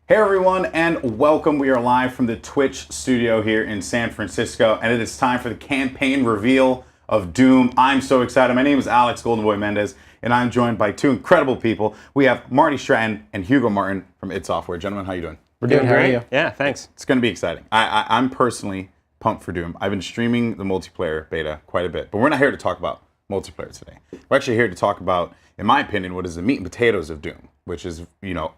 Hey everyone, and welcome. We are live from the Twitch studio here in San Francisco, and it is time for the campaign reveal of Doom. I'm so excited. My name is Alex Goldenboy Mendez, and I'm joined by two incredible people. We have Marty Stratton and Hugo Martin from id Software. Gentlemen, how you doing? We're doing great. How are you? Yeah, thanks. It's going to be exciting. I'm personally pumped for Doom. I've been streaming the multiplayer beta quite a bit, but we're not here to talk about multiplayer today. We're actually here to talk about, in my opinion, what is the meat and potatoes of Doom, which is,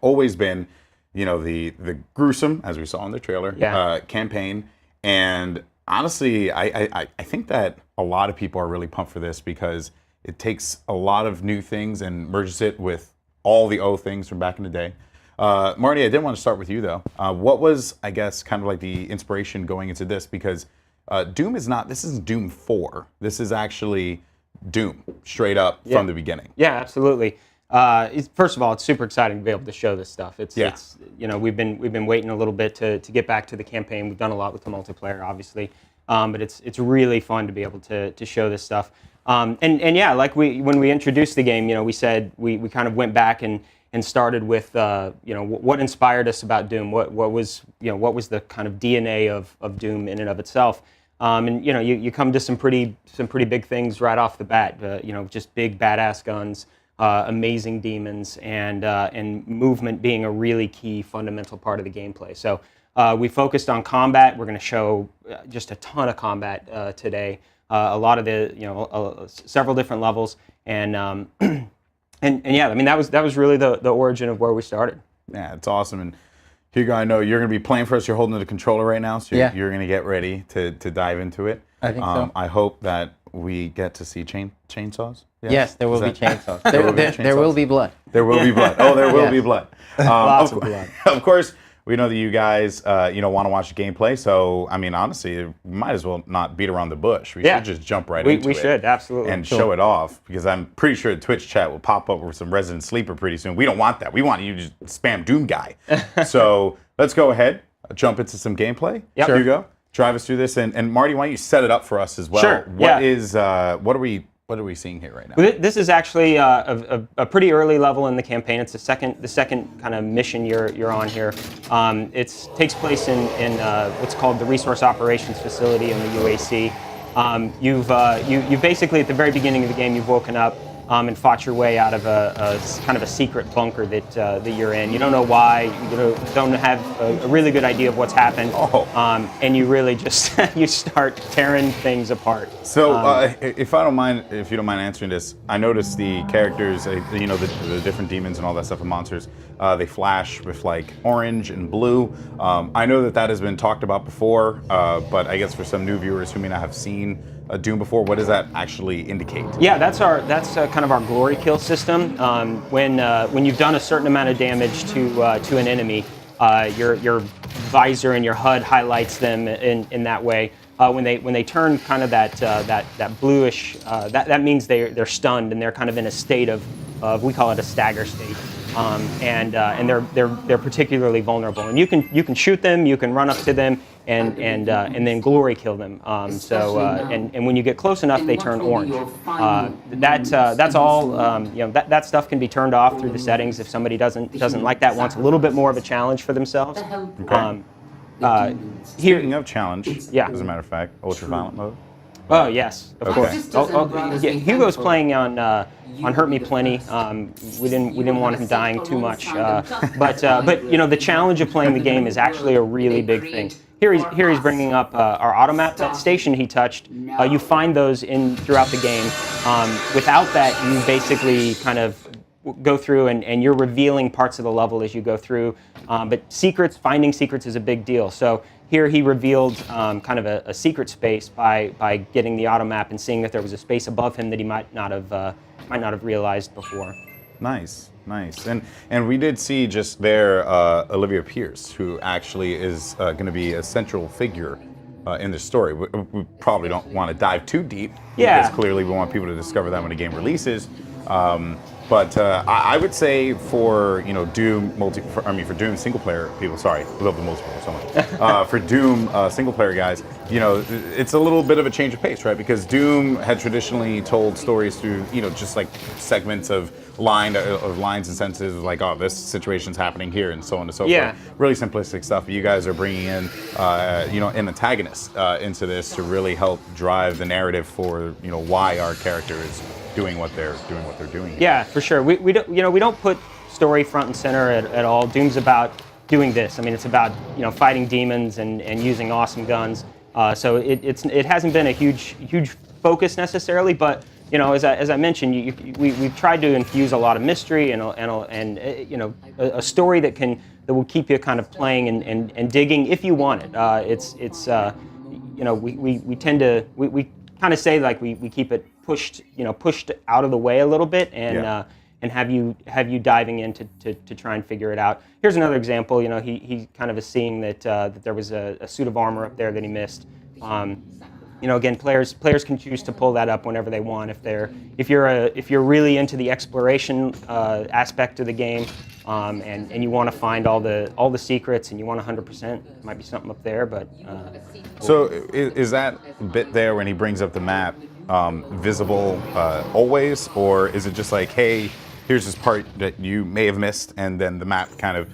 always been, the gruesome, as we saw in the trailer, campaign. And honestly, I think that a lot of people are really pumped for this because it takes a lot of new things and merges it with all the old things from back in the day. Marty, I did want to start with you though. What was, I guess, kind of like the inspiration going into this? Because Doom is not, this is Doom 4. This is actually Doom, straight up from the beginning. Yeah, absolutely. First of all, it's super exciting to be able to show this stuff. It's we've been waiting a little bit to get back to the campaign. We've done a lot with the multiplayer, obviously, but it's really fun to be able to show this stuff. And yeah, like when we introduced the game, we said we kind of went back and started with what inspired us about Doom. What was the kind of DNA of Doom in and of itself. And you come to some pretty big things right off the bat. Just big badass guns. Amazing demons and movement being a really key fundamental part of the gameplay. So we focused on combat. We're going to show just a ton of combat today. A lot of the several different levels and yeah, I mean that was really the origin of where we started. Yeah, it's awesome. And Hugo, I know you're going to be playing for us. You're holding the controller right now, so you're going to get ready to dive into it. I think so. I hope that we get to see chainsaws. Yes, there will be chainsaws. There will be blood. There will be blood. Oh, there will be blood. Lots of blood. Of course, we know that you guys, want to watch the gameplay. So, I mean, honestly, we might as well not beat around the bush. We should just jump right into it. We should, absolutely. And show it off, because I'm pretty sure the Twitch chat will pop up with some Resident Sleeper pretty soon. We don't want that. We want you to just spam Doom Guy. So let's go ahead, jump into some gameplay. Yep. Sure. Hugo, drive us through this. And Marty, why don't you set it up for us as well? Sure. What are we seeing here right now? Well, this is actually a pretty early level in the campaign. It's the second kind of mission you're on here. It takes place in what's called the Resource Operations Facility in the UAC. You've basically at the very beginning of the game you've woken up and fought your way out of a kind of a secret bunker that you're in. You don't know why. You don't have a really good idea of what's happened. And you really just you start tearing things apart. So if you don't mind answering this, I noticed the characters, the different demons and all that stuff and monsters, they flash with like orange and blue. I know that has been talked about before, but I guess for some new viewers who may not have seen Doom before, what does that actually indicate? Yeah, that's kind of our glory kill system. When you've done a certain amount of damage to an enemy, your visor and your HUD highlights them in that way. When they turn kind of that bluish, that means they're stunned and they're kind of in a state of we call it a stagger state. And they're particularly vulnerable. And you can shoot them, you can run up to them, and then glory kill them. And when you get close enough, they turn orange. That's all. That stuff can be turned off through the settings if somebody doesn't like that, wants a little bit more of a challenge for themselves. Okay. Speaking of challenge, as a matter of fact, ultraviolet mode. Oh yes, of course. Hugo's playing on Hurt Me Plenty. We didn't want him dying too much, but the challenge of playing the game is actually a really big thing. Here he's bringing up our automap. That station he touched, you find those throughout the game. Without that, you basically kind of go through and you're revealing parts of the level as you go through. But finding secrets is a big deal. So here he revealed kind of a secret space by getting the auto map and seeing that there was a space above him that he might not have realized before. Nice. And we did see just there Olivia Pierce, who actually is going to be a central figure in the story. We probably don't want to dive too deep, because clearly we want people to discover that when the game releases. But I would say for Doom for Doom single player people, sorry, we love the multiplayer so much. For Doom single player guys, it's a little bit of a change of pace, right? Because Doom had traditionally told stories through just like segments of line of lines and sentences like, oh, this situation's happening here, and so on and so Yeah. forth. Really simplistic stuff. You guys are bringing in, an antagonist into this to really help drive the narrative for, why our character is doing what they're doing. Here. Yeah, for sure. We don't put story front and center at all. Doom's about doing this. I mean, it's about fighting demons and using awesome guns. So it hasn't been a huge focus necessarily, but as I mentioned, we've tried to infuse a lot of mystery and a story that will keep you kind of playing and digging if you want it. We tend to kind of say like we keep it pushed out of the way a little bit and have you diving in to try and figure it out. Here's another example. He kind of is seeing that there was a suit of armor up there that he missed. Again, players can choose to pull that up whenever they want. If you're really into the exploration aspect of the game, and you want to find all the secrets and you want 100%, might be something up there. But so is that bit there when he brings up the map visible always, or is it just like, hey, here's this part that you may have missed, and then the map kind of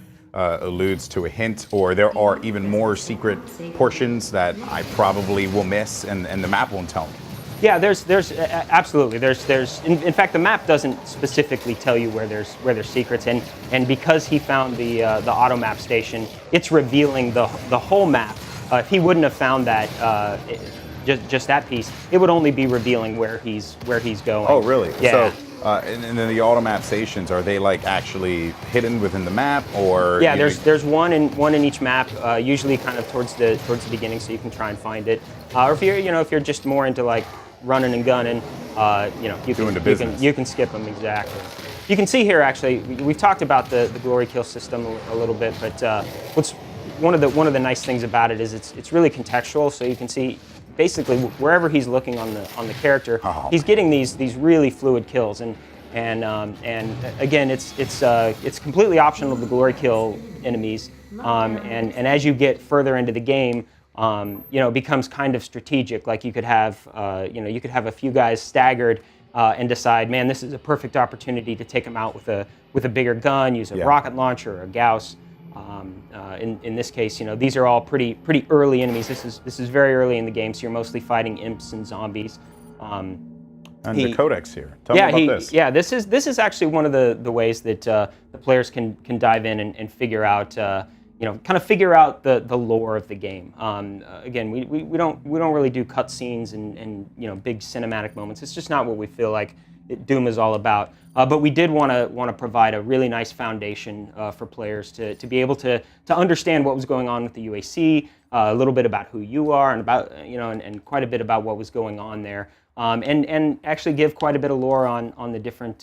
alludes to a hint, or there are even more secret portions that I probably will miss, and the map won't tell me? Yeah, there's absolutely in fact the map doesn't specifically tell you where there's secrets, and because he found the auto map station, it's revealing the whole map. If he wouldn't have found that just that piece, it would only be revealing where he's going. Oh, really? Yeah. So, and then the auto map stations, are they like actually hidden within the map, or? Yeah, there's one in each map, usually kind of towards the beginning, so you can try and find it. Or if you're just more into like running and gunning, you can skip them exactly. You can see here actually, we've talked about the glory kill system a little bit, but what's one of the nice things about it is it's really contextual, so you can see basically wherever he's looking on the character, he's getting these really fluid kills, and again it's completely optional to glory kill enemies, and as you get further into the game, it becomes kind of strategic. Like you could have a few guys staggered and decide, man, this is a perfect opportunity to take them out with a bigger gun, use a rocket launcher or a Gauss. In this case, these are all pretty early enemies. This is very early in the game, so you're mostly fighting imps and zombies. And the codex here. Tell me about this. Yeah, this is actually one of the ways that the players can dive in and figure out figure out the lore of the game. Again, we don't really do cutscenes and big cinematic moments. It's just not what we feel like Doom is all about. But we did want to provide a really nice foundation for players to be able to understand what was going on with the UAC, a little bit about who you are, and about and quite a bit about what was going on there, and actually give quite a bit of lore on the different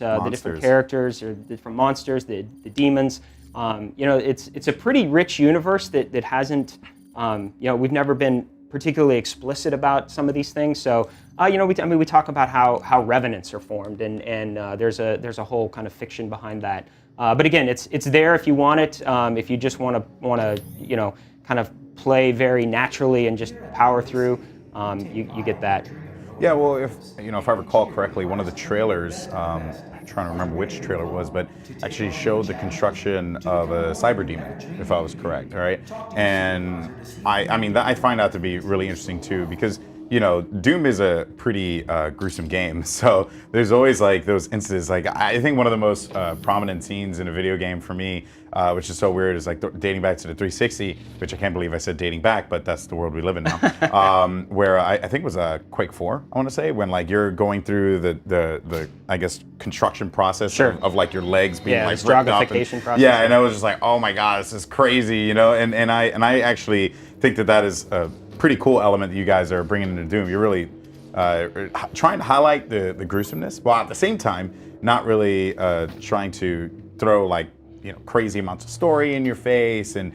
characters or the different monsters, the demons. It's a pretty rich universe that hasn't we've never been particularly explicit about some of these things. So we talk about how revenants are formed, and there's a whole kind of fiction behind that. But again, it's there if you want it. If you just want to kind of play very naturally and just power through, you get that. Yeah, well, if I recall correctly, one of the trailers, I'm trying to remember which trailer it was, but actually showed the construction of a cyber demon, if I was correct, all right? And I find that to be really interesting too, because Doom is a pretty gruesome game, so there's always like those instances. Like I think one of the most prominent scenes in a video game for me, which is so weird, is like dating back to the 360, which I can't believe I said dating back, but that's the world we live in now. Where I think it was Quake 4, I want to say, when like you're going through the I guess construction process of like your legs being like ripped up. Process. Yeah, and I was just like, oh my god, this is crazy, and I actually think that is a pretty cool element that you guys are bringing into Doom. You're really trying to highlight the gruesomeness, while at the same time not really trying to throw like crazy amounts of story in your face, and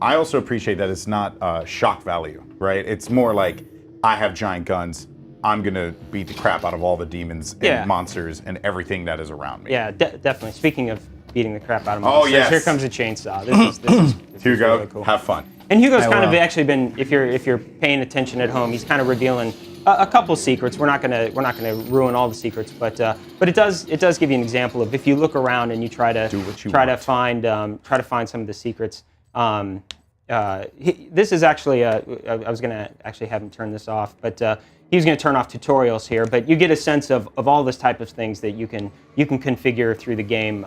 I also appreciate that it's not shock value, right? It's more like, I have giant guns, I'm gonna beat the crap out of all the demons and monsters and everything that is around me. Yeah, definitely. Speaking of beating the crap out of monsters, here comes a chainsaw. This Hugo, is really cool. have fun. And Hugo's kind of actually been, if you're paying attention at home, he's kind of revealing a couple secrets. We're not gonna ruin all the secrets, but it does give you an example of if you look around and you try to find some of the secrets. This is actually I was gonna actually have him turn this off, but he was gonna turn off tutorials here. But you get a sense of all this type of things that you can configure through the game.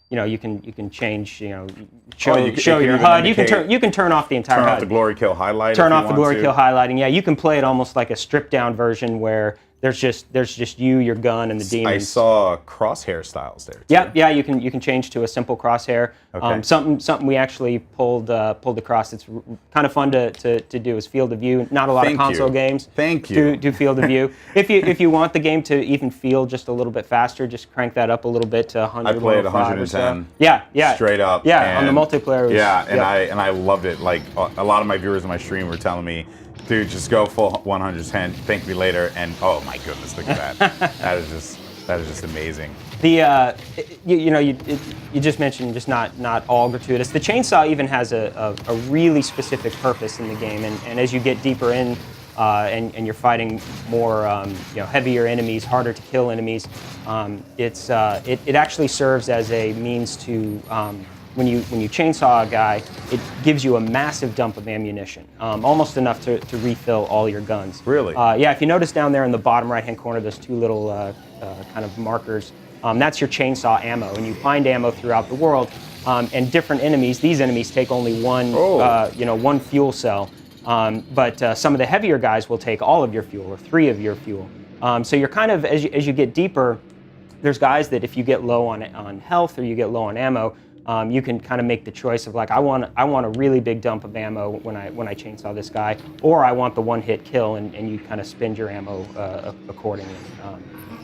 You can change, show your HUD. You can turn off the entire HUD. Turn off the glory kill highlight. Turn off the glory kill highlighting. Yeah, you can play it almost like a stripped down version where there's just you, your gun, and the demons. I saw crosshair styles there too. Yeah. You can change to a simple crosshair. Okay. Something we actually pulled across. It's kind of fun to do is field of view. Not a lot of console games. Thank you. Do field of view. If you want the game to even feel just a little bit faster, just crank that up a little bit to 100. I played 110. Yeah. Straight up. Yeah, on the multiplayer. I loved it. Like a lot of my viewers on my stream were telling me, dude, just go full 110. Thank me later. And oh my goodness, look at that. that is just amazing. The you just mentioned just not all gratuitous. The chainsaw even has a really specific purpose in the game, and as you get deeper in and you're fighting more heavier enemies, harder to kill enemies, it actually serves as a means to when you chainsaw a guy, it gives you a massive dump of ammunition, almost enough to refill all your guns. Really? Yeah, if you notice down there in the bottom right-hand corner, there's two little kind of markers. That's your chainsaw ammo, and you find ammo throughout the world. And different enemies, these enemies take only one fuel cell, but some of the heavier guys will take all of your fuel or 3 of your fuel. So you're kind of, as you get deeper, there's guys that if you get low on health or you get low on ammo, you can kind of make the choice of like, I want a really big dump of ammo when I chainsaw this guy, or I want the one-hit kill, and you kind of spend your ammo accordingly.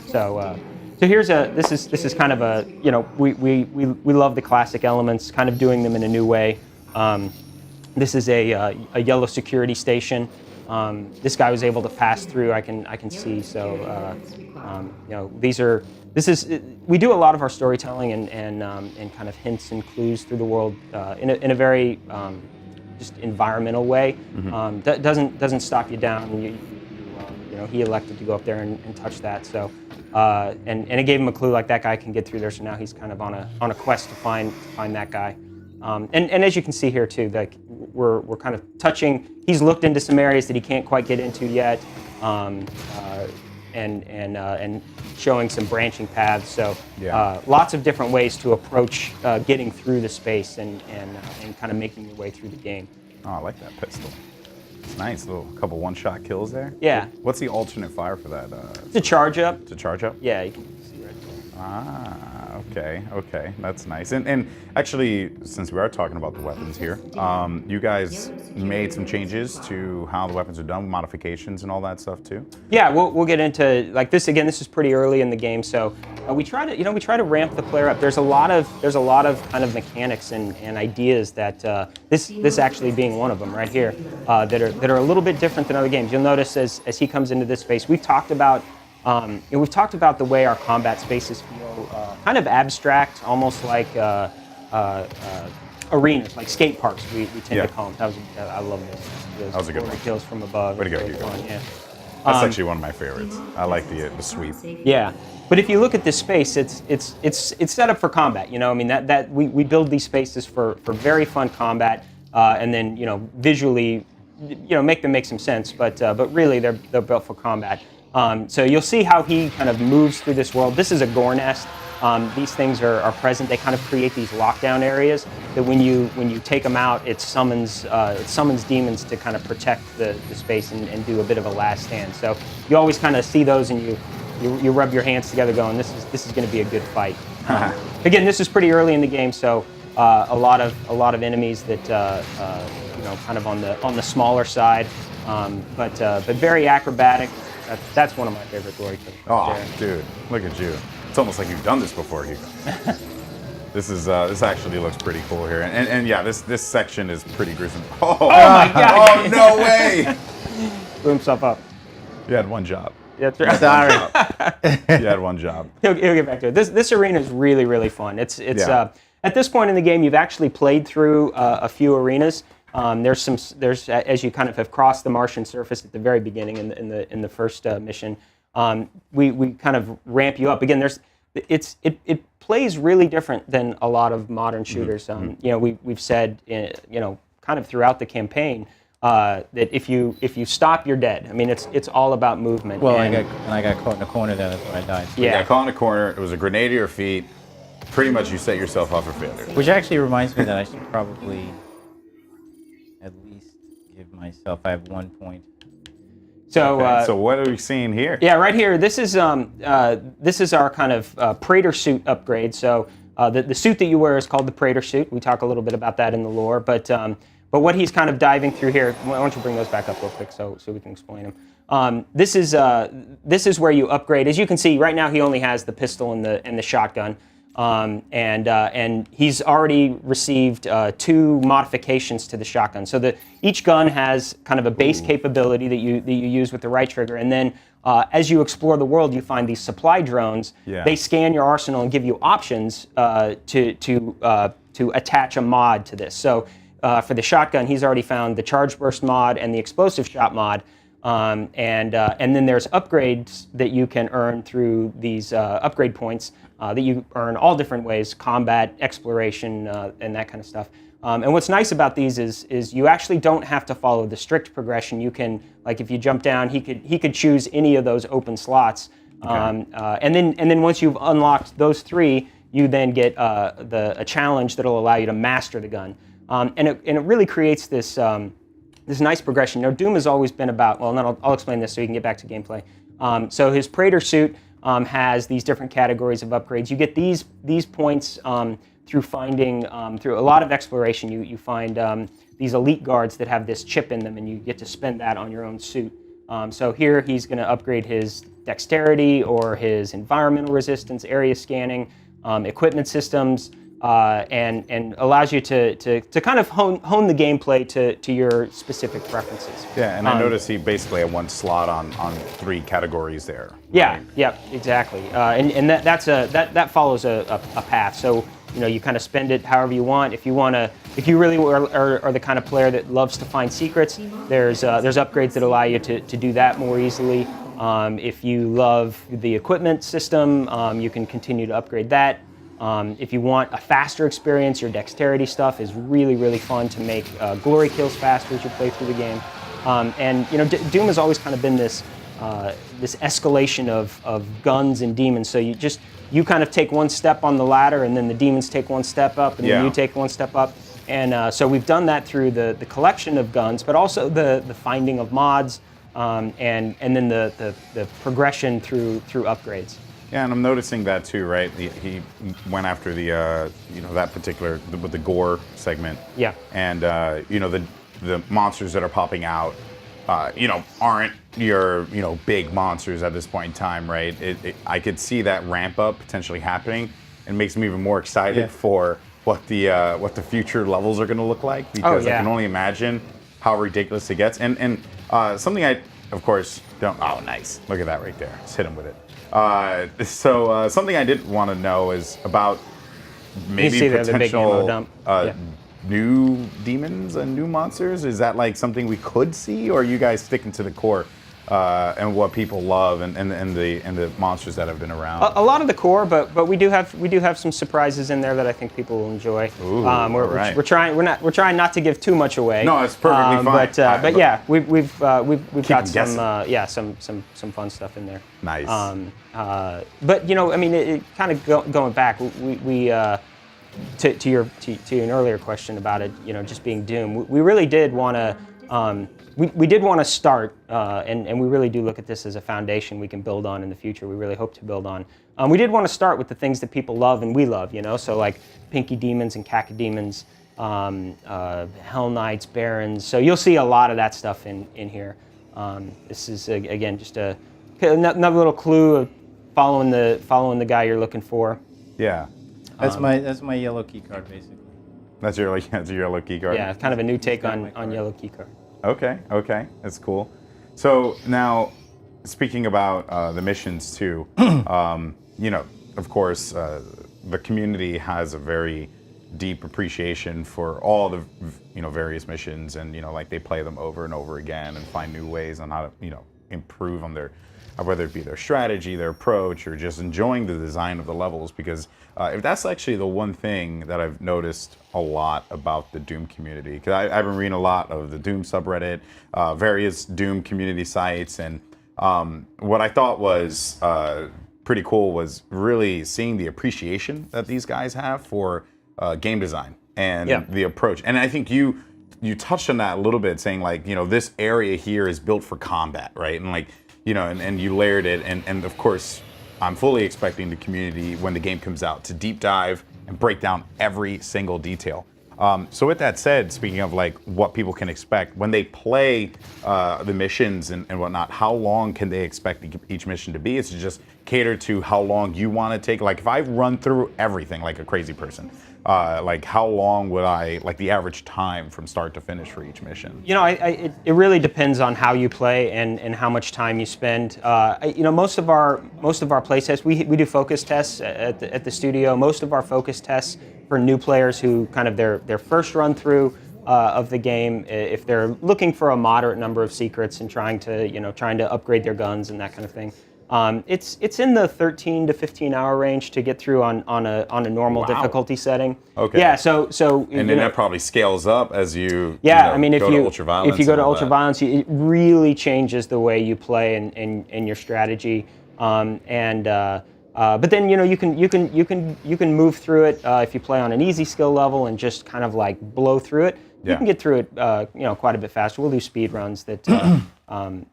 So here's this is kind of a, we love the classic elements, kind of doing them in a new way. This is a yellow security station. This guy was able to pass through. I can see. So we do a lot of our storytelling and kind of hints and clues through the world in a very just environmental way. That doesn't stop you down. He elected to go up there and touch that. So and it gave him a clue like that guy can get through there. So now he's kind of on a quest to find that guy. And as you can see here too, like we're kind of touching. He's looked into some areas that he can't quite get into yet, and showing some branching paths. So lots of different ways to approach getting through the space and kind of making your way through the game. Oh, I like that pistol. It's nice, little couple one-shot kills there. Yeah. What's the alternate fire for that? To charge up. To charge up? Yeah, you can see right there. Ah, okay, that's nice. And actually, since we are talking about the weapons here, you guys made some changes to how the weapons are done, modifications and all that stuff too. Yeah, we'll get into like this again. This is pretty early in the game, so we try to ramp the player up. There's a lot of kind of mechanics and ideas that this actually being one of them right here that are a little bit different than other games. You'll notice as he comes into this space, we've talked about the way our combat spaces feel kind of abstract, almost like arenas, like skate parks. We tend to call them. I love this. That was a good one. Kills from above. Way to go, Hugo. Yeah. That's actually one of my favorites. I like the sweep. Yeah, but if you look at this space, it's set up for combat. I mean that we build these spaces for very fun combat, and then visually, make them make some sense. But really, they're built for combat. So you'll see how he kind of moves through this world. This is a gore nest. These things are present. They kind of create these lockdown areas that when you take them out, it summons demons to kind of protect the space and do a bit of a last stand. So you always kind of see those and you rub your hands together going, this is going to be a good fight. Again, this is pretty early in the game, so a lot of enemies that kind of on the smaller side, but very acrobatic. That's one of my favorite glory kills. Oh, dude, look at you. It's almost like you've done this before, Hugo. This actually looks pretty cool here. And yeah, this section is pretty gruesome. Oh my God. Oh, no way. Blew himself up. You had one job. That's right. Sorry. You had one job. He'll get back to it. This arena is really, really fun. It's at this point in the game, you've actually played through a few arenas. There's as you kind of have crossed the Martian surface at the very beginning in the first mission. We kind of ramp you up again. It plays really different than a lot of modern shooters. We've said kind of throughout the campaign that if you stop, you're dead. I mean, it's all about movement. Well, I got caught in a corner there. That's where I died. Yeah, You got caught in a corner. It was a grenade at your feet. Pretty much, you set yourself up for failure. Which actually reminds me that I should probably at least give myself. I have 1 point. So, Okay, so what are we seeing here? Yeah, right here. This is our kind of Praetor suit upgrade. So the suit that you wear is called the Praetor suit. We talk a little bit about that in the lore, but what he's kind of diving through here. Why don't you bring those back up real quick so we can explain them. This is where you upgrade. As you can see, right now he only has the pistol and the shotgun. And he's already received 2 modifications to the shotgun. So each gun has kind of a base capability that you use with the right trigger, and then as you explore the world, you find these supply drones. Yeah. They scan your arsenal and give you options to attach a mod to this. So for the shotgun, he's already found the charge burst mod and the explosive shot mod. And then there's upgrades that you can earn through these upgrade points that you earn all different ways: combat, exploration, and that kind of stuff. And what's nice about these is you actually don't have to follow the strict progression. You can, like, if you jump down, he could choose any of those open slots. Okay. And then once you've unlocked those 3, you then get a challenge that'll allow you to master the gun. And it really creates this nice progression. Now, Doom has always been about, well, and then I'll explain this so you can get back to gameplay. So his Praetor suit has these different categories of upgrades. You get these points through finding, through a lot of exploration. You find these elite guards that have this chip in them, and you get to spend that on your own suit. So here he's going to upgrade his dexterity or his environmental resistance, area scanning, equipment systems, and allows you to kind of hone the gameplay to your specific preferences. Yeah, and I noticed he basically had 1 slot on 3 categories there. Right? Yeah, exactly. And that follows a path. So you kind of spend it however you want. If you really are the kind of player that loves to find secrets, there's upgrades that allow you to do that more easily. If you love the equipment system, you can continue to upgrade that. If you want a faster experience, your dexterity stuff is really, really fun to make glory kills faster as you play through the game. And Doom has always kind of been this escalation of guns and demons. So you kind of take 1 step on the ladder, and then the demons take 1 step up, and then you take 1 step up. And so we've done that through the collection of guns, but also the finding of mods, and then the progression through upgrades. Yeah, and I'm noticing that too, right? He went after the that particular with the gore segment. Yeah. And the monsters that are popping out, aren't your big monsters at this point in time, right? I could see that ramp up potentially happening, and makes me even more excited for what the future levels are going to look like, because I can only imagine how ridiculous it gets. And something I, of course, don't. Oh, nice! Look at that right there. Just hit him with it. So something I did want to know is about maybe potential new demons and new monsters. Is that like something we could see, or are you guys sticking to the core and what people love and the monsters that have been around? A lot of the core, but we do have some surprises in there that I think people will enjoy. Ooh, we're trying not to give too much away. No, it's perfectly fine. But yeah, we've got some fun stuff in there. Nice. But I mean, it kind of going back, we to an earlier question about it, just being Doom. We really did want to. We did want to start, and we really do look at this as a foundation we can build on in the future. We really hope to build on. We did want to start with the things that people love and we love, so like Pinky Demons and Cacodemons, Hell Knights, Barons. So you'll see a lot of that stuff in here. This is again just another little clue of following the guy you're looking for. Yeah. That's my yellow key card, basically. That's your yellow key card. Yeah, kind of a new take on yellow key card. Okay, that's cool. So now, speaking about the missions too, of course, the community has a very deep appreciation for all the various missions, and like they play them over and over again and find new ways on how to improve on their, whether it be their strategy, their approach, or just enjoying the design of the levels. Because if that's actually the one thing that I've noticed a lot about the Doom community, because I've been reading a lot of the Doom subreddit, various Doom community sites, and what I thought was pretty cool was really seeing the appreciation that these guys have for game design and the approach. And I think you touched on that a little bit, saying like, this area here is built for combat, right? And like, and you layered it. And of course, I'm fully expecting the community, when the game comes out, to deep dive and break down every single detail. So with that said, speaking of like what people can expect when they play the missions and whatnot, how long can they expect each mission to be? Is it just cater to how long you want to take? Like if I run through everything like a crazy person, like how long would like the average time from start to finish for each mission? It really depends on how you play and how much time you spend. Most of our play tests, we do focus tests at the studio. Most of our focus tests for new players who kind of their first run through of the game, if they're looking for a moderate number of secrets and trying to upgrade their guns and that kind of thing. It's in the 13 to 15 hour range to get through on a normal difficulty setting. Okay. Yeah. So and then that probably scales up as you I mean, if you go to ultraviolence, it really changes the way you play and your strategy. But then you can move through it if you play on an easy skill level and just kind of like blow through it. You can get through it quite a bit faster. We'll do speed runs that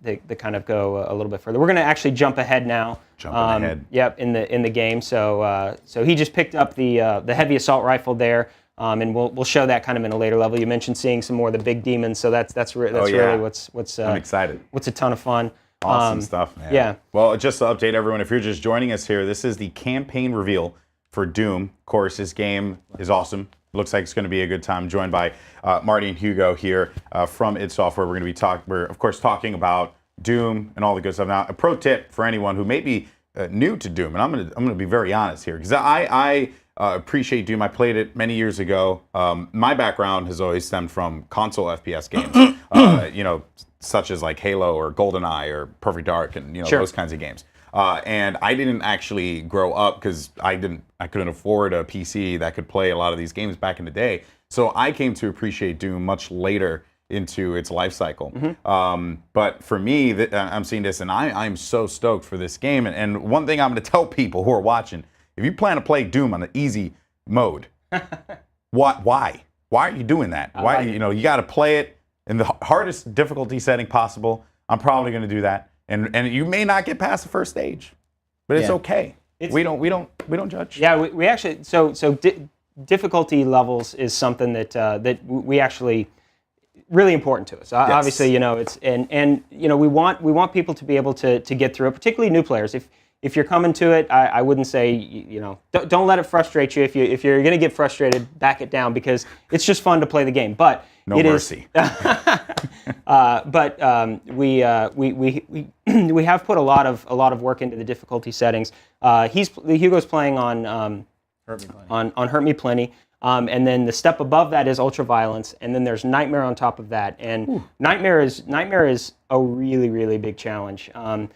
that kind of go a little bit further. We're going to actually jump ahead now. Ahead. Yep, in the game. So he just picked up the heavy assault rifle there. And we'll show that kind of in a later level. You mentioned seeing some more of the big demons, so that's really what's I'm excited. What's a ton of fun. Awesome stuff, man. Yeah. Well, just to update everyone, if you're just joining us here, this is the campaign reveal for Doom. Of course, this game is awesome. Looks like it's going to be a good time. Joined by Marty and Hugo here from id Software. We're going to be we're of course talking about Doom and all the good stuff. Now, a pro tip for anyone who may be new to Doom, and I'm going to be very honest here, because I appreciate Doom. I played it many years ago. My background has always stemmed from console FPS games, such as like Halo or GoldenEye or Perfect Dark, and those kinds of games. And I didn't actually grow up because I couldn't afford a PC that could play a lot of these games back in the day. So I came to appreciate Doom much later into its life cycle. But for me, I'm seeing this, and I'm so stoked for this game. And one thing I'm going to tell people who are watching: if you plan to play Doom on the easy mode, why? Why are you doing that? Why? You got to play it in the hardest difficulty setting possible. I'm probably going to do that, and you may not get past the first stage, but it's okay. We don't judge. Yeah, we actually difficulty levels is something that we actually really important to us. Yes. Obviously, it's and we want people to be able to get through it, particularly new players. If you're coming to it, I wouldn't say, don't let it frustrate you. If you're going to get frustrated, back it down, because it's just fun to play the game. But no mercy. We have put a lot of work into the difficulty settings. Hugo's playing on Hurt Me Plenty. And then the step above that is ultraviolence, and then there's Nightmare on top of that. And Nightmare is a really, really big challenge. And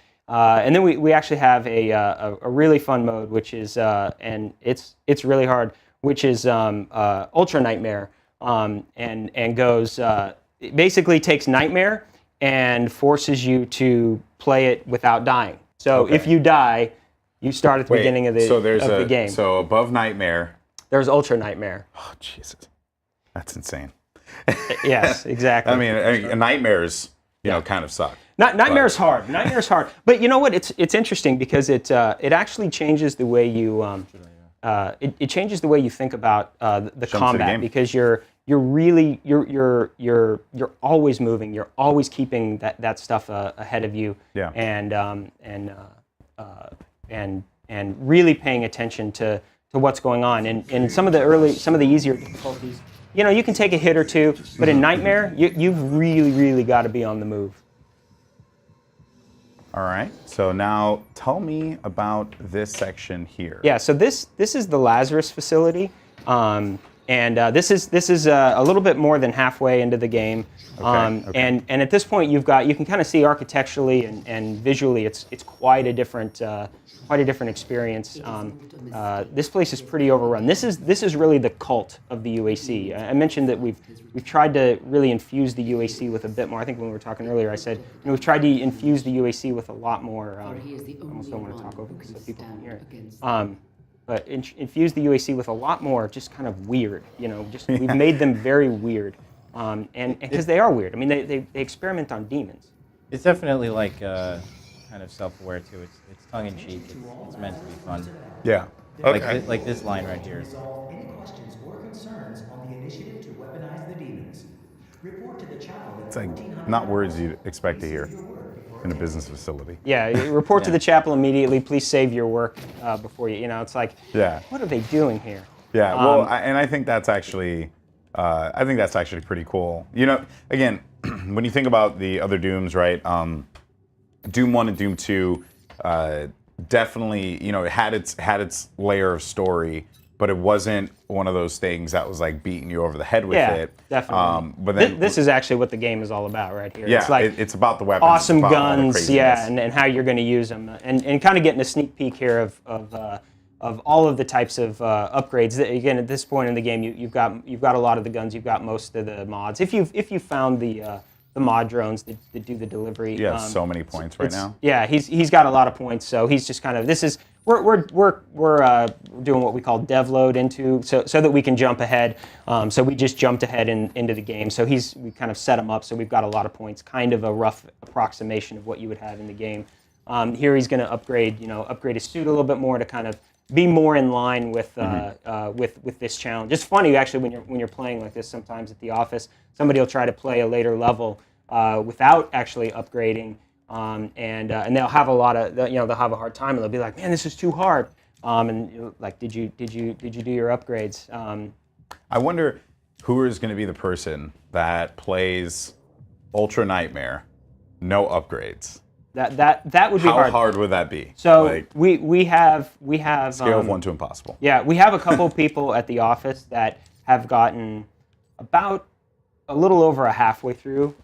then we actually have a really fun mode, which is and it's really hard, which is Ultra Nightmare, and goes it basically takes Nightmare and forces you to play it without dying. So if you die, you start at the beginning of the game. So above Nightmare, there's Ultra Nightmare. Oh Jesus, that's insane. Yes, exactly. I mean, nightmares, kind of suck. Nightmare's hard. Nightmare's hard. But you know what? It's interesting because it actually changes the way you it changes the way you think about the combat, because you're always moving. You're always keeping that stuff ahead of you. Yeah. And really paying attention to what's going on. And some of the easier difficulties, you can take a hit or two, but in Nightmare, you've really got to be on the move. All right. So now tell me about this section here. Yeah. So this is the Lazarus facility. And this is a little bit more than halfway into the game, Okay. and at this point you can kind of see architecturally and visually it's quite a different experience. This place is pretty overrun. This is really the cult of the UAC. I mentioned that we've tried to really infuse the UAC with a bit more. I think when we were talking earlier, I said we've tried to infuse the UAC with a lot more. I almost don't want to talk over this so people can hear it. But infuse the UAC with a lot more just kind of weird, just we've made them very weird. And because they are weird. I mean, they experiment on demons. It's definitely like kind of self-aware too. It's tongue-in-cheek. It's meant to be fun. Yeah. Okay. Like this line right here. Resolve any questions or concerns on the initiative to weaponize the demons. Report to the chapel. It's like not words you'd expect to hear in a business facility. Yeah, report to the chapel immediately. Please save your work before you. It's like, Yeah. what are they doing here? Yeah. Well, I think that's actually, pretty cool. Again, when you think about the other Dooms, right? Doom 1 and Doom 2, definitely, it had its layer of story, but it wasn't one of those things that was like beating you over the head with it. Definitely. But then this is actually what the game is all about right here. Yeah, it's like it's about the weapons. awesome it's about all the guns, craziness. and how you're going to use them, and kind of getting a sneak peek here of all of the types of upgrades. Again, at this point in the game, you've got a lot of the guns, you've got most of the mods. If you found the mod drones that do the delivery. Yeah, so many points right now. Yeah, he's got a lot of points, so he's just kind of we're doing what we call dev load into so that we can jump ahead. So we just jumped ahead into the game. So we kind of set him up so we've got a lot of points, kind of a rough approximation of what you would have in the game. Here he's going to upgrade his suit a little bit more to kind of be more in line with this challenge. It's funny actually when you're playing like this sometimes at the office, somebody will try to play a later level without actually upgrading, and they'll have they'll have a hard time and they'll be like, man, this is too hard. And like, did you do your upgrades? I wonder who is going to be the person that plays Ultra Nightmare, no upgrades. That would be hard. How hard would that be? So like, we have scale of 1 to impossible. Yeah, we have a couple people at the office that have gotten about a little over a halfway through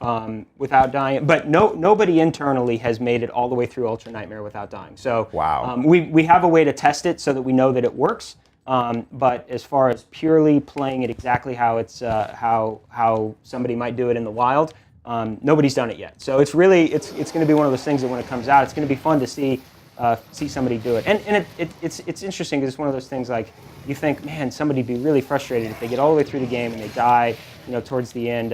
without dying, but nobody internally has made it all the way through Ultra Nightmare without dying. So Wow. We have a way to test it so that we know that it works. But as far as purely playing it exactly how it's how somebody might do it in the wild, nobody's done it yet. So it's going to be one of those things that when it comes out, it's going to be fun to see somebody do it. And it's interesting because it's one of those things like you think, man, somebody'd be really frustrated if they get all the way through the game and they die, towards the end.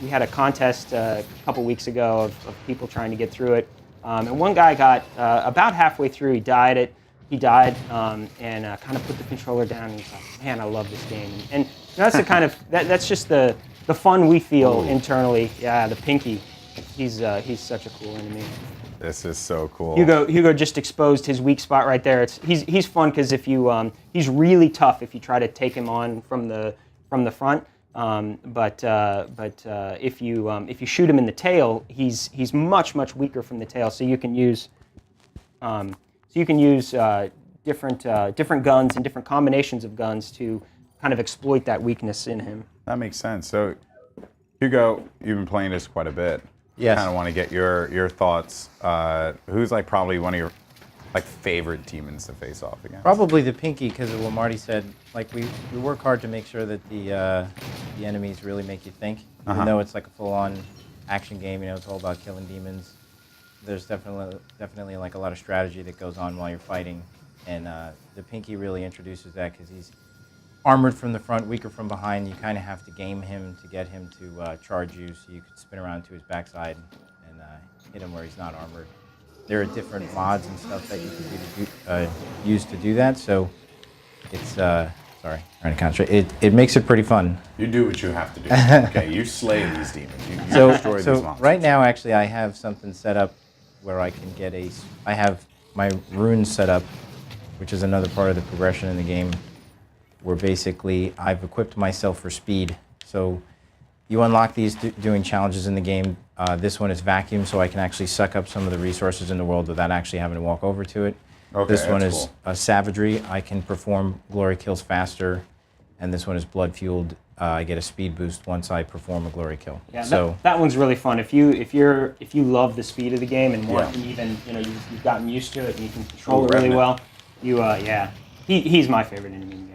We had a contest a couple weeks ago of people trying to get through it, and one guy got about halfway through. He died, and kind of put the controller down. And he's like, man, I love this game. And that's the kind of that's just the fun we feel internally. Yeah, the Pinky, he's such a cool enemy. This is so cool. Hugo just exposed his weak spot right there. He's fun because if you he's really tough if you try to take him on from the front. But if you shoot him in the tail, he's much weaker from the tail. So you can use different guns and different combinations of guns to kind of exploit that weakness in him. That makes sense. So, Hugo, you've been playing this quite a bit. Yes. Kind of want to get your thoughts. Who's like probably one of your favorite demons to face off against? Probably the Pinky, because of what Marty said. Like we work hard to make sure that the enemies really make you think. Even though it's like a full-on action game, it's all about killing demons. There's definitely like a lot of strategy that goes on while you're fighting, and the Pinky really introduces that because he's armored from the front, weaker from behind. You kind of have to game him to get him to charge you, so you could spin around to his backside and hit him where he's not armored. There are different mods and stuff that you can use to do that, so it's, sorry, trying to concentrate. It makes it pretty fun. You do what you have to do. Okay, you slay these demons. You destroy these monsters. Right now, actually, I have something set up where I can get I have my runes set up, which is another part of the progression in the game, where basically I've equipped myself for speed. So you unlock these doing challenges in the game. This one is vacuum, so I can actually suck up some of the resources in the world without actually having to walk over to it. Okay, this one that's is cool. savagery. I can perform glory kills faster and this one is blood fueled. I get a speed boost once I perform a glory kill. Yeah, so that one's really fun. If you love the speed of the game and want, and even you've gotten used to it and you can control it really well, he's my favorite enemy in the game.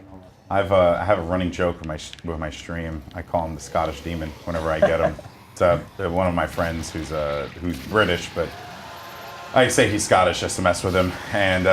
I have a running joke with my stream. I call him the Scottish Demon whenever I get him. It's one of my friends who's British, but I say he's Scottish just to mess with him. And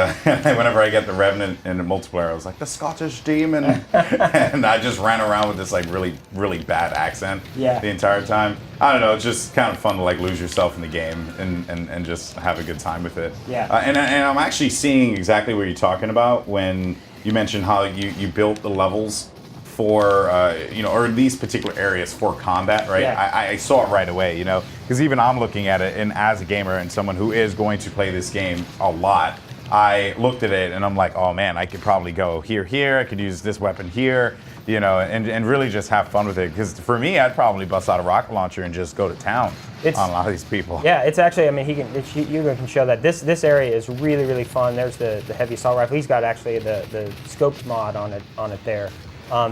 whenever I get the Revenant in the multiplayer, I was like, the Scottish Demon. And I just ran around with this like really, really bad accent the entire time. I don't know, it's just kind of fun to like lose yourself in the game and just have a good time with it. Yeah. And I'm actually seeing exactly what you're talking about when you mentioned how you built the levels for, or these particular areas for combat, right? Yeah. I saw it right away, because even I'm looking at it, and as a gamer and someone who is going to play this game a lot, I looked at it and I'm like, oh man, I could probably go here, I could use this weapon here, and really just have fun with it. Because for me, I'd probably bust out a rocket launcher and just go to town on a lot of these people. Yeah, it's actually, I mean, you can show that. This area is really, really fun. There's the heavy assault rifle. He's got actually the scoped mod on it there.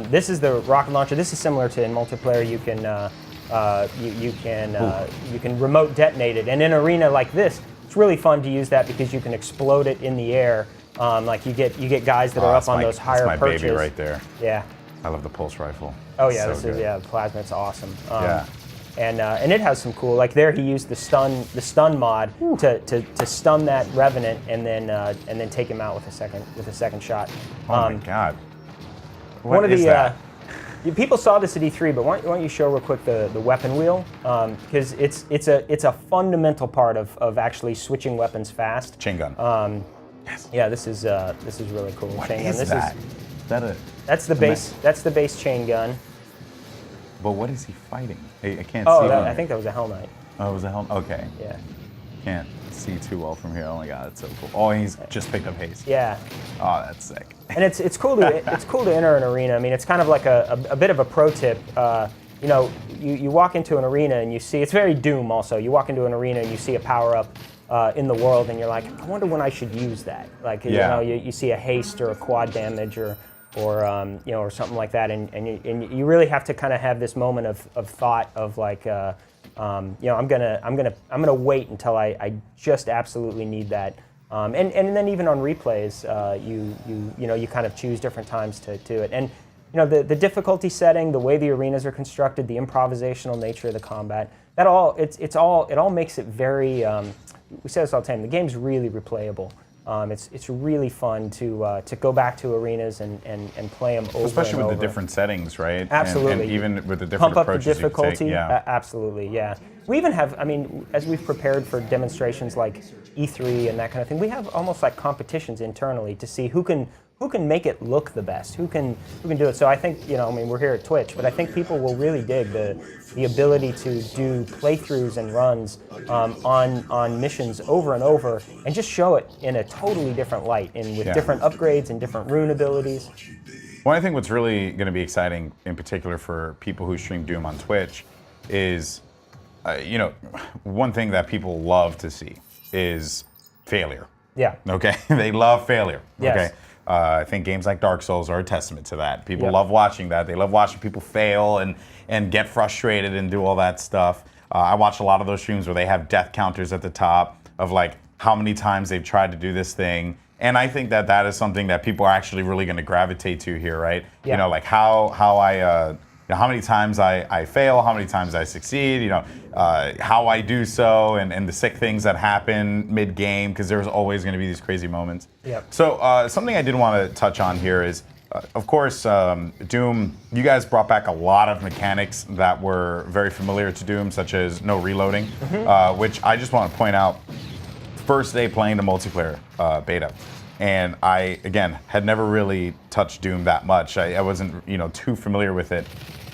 This is the rocket launcher. This is similar to in multiplayer. You can remote detonate it, and in an arena like this, it's really fun to use that because you can explode it in the air. Like you get guys that are up on those higher that's my perches. baby right there. Yeah. I love the pulse rifle. Oh yeah, It's so this good. is plasma. It's awesome. Yeah. And it has some cool, like there he used the stun mod to stun that Revenant and then take him out with a second shot. Oh my God. One of What is that? People saw this at E3, but why don't you show real quick the weapon wheel? Because it's a fundamental part of actually switching weapons fast. Chain gun. Yes. Yeah, this is really cool. What chain is gun. that? Is that a? That's the base. That's the base chain gun. But what is he fighting? I can't Oh, see. I think that was a Hell Knight. Oh, it was a helmet. Okay. Yeah. Can't see too well from here. Oh my God, that's so cool. Oh, he's just picked up haste. Yeah. Oh, that's sick. And it's cool to enter an arena. I mean, it's kind of like a bit of a pro tip. You walk into an arena and you see, it's very Doom also. You walk into an arena and you see a power up in the world and you're like, I wonder when I should use that. Like, you see a haste or a quad damage or something like that, and you really have to kind of have this moment of thought of like, I'm gonna wait until I just absolutely need that. And then even on replays, you kind of choose different times to do it. And the difficulty setting, the way the arenas are constructed, the improvisational nature of the combat, it all makes it very. We say this all the time. The game's really replayable. It's really fun to go back to arenas and play them over Especially and with over. the different settings, right? Absolutely. And even with the different Pump up the approaches difficulty. you can take. Yeah. Absolutely, yeah. We even have, as we've prepared for demonstrations like E3 and that kind of thing, we have almost like competitions internally to see who can make it look the best, who can do it. So I think, we're here at Twitch, but I think people will really dig the ability to do playthroughs and runs on missions over and over and just show it in a totally different light and with different upgrades and different rune abilities. Well, I think what's really going to be exciting, in particular for people who stream Doom on Twitch, is, one thing that people love to see is failure. Yeah. Okay, they love failure. Yes. Okay. I think games like Dark Souls are a testament to that. People Yep. love watching that. They love watching people fail and get frustrated and do all that stuff. I watch a lot of those streams where they have death counters at the top of like how many times they've tried to do this thing. And I think that is something that people are actually really going to gravitate to here, right? Yeah. Like how how many times I fail, how many times I succeed, how I do so, and the sick things that happen mid-game, because there's always going to be these crazy moments. Yep. So something I did want to touch on here is, of course, Doom, you guys brought back a lot of mechanics that were very familiar to Doom, such as no reloading, which I just want to point out, first day playing the multiplayer beta. And I, again, had never really touched Doom that much. I wasn't, too familiar with it.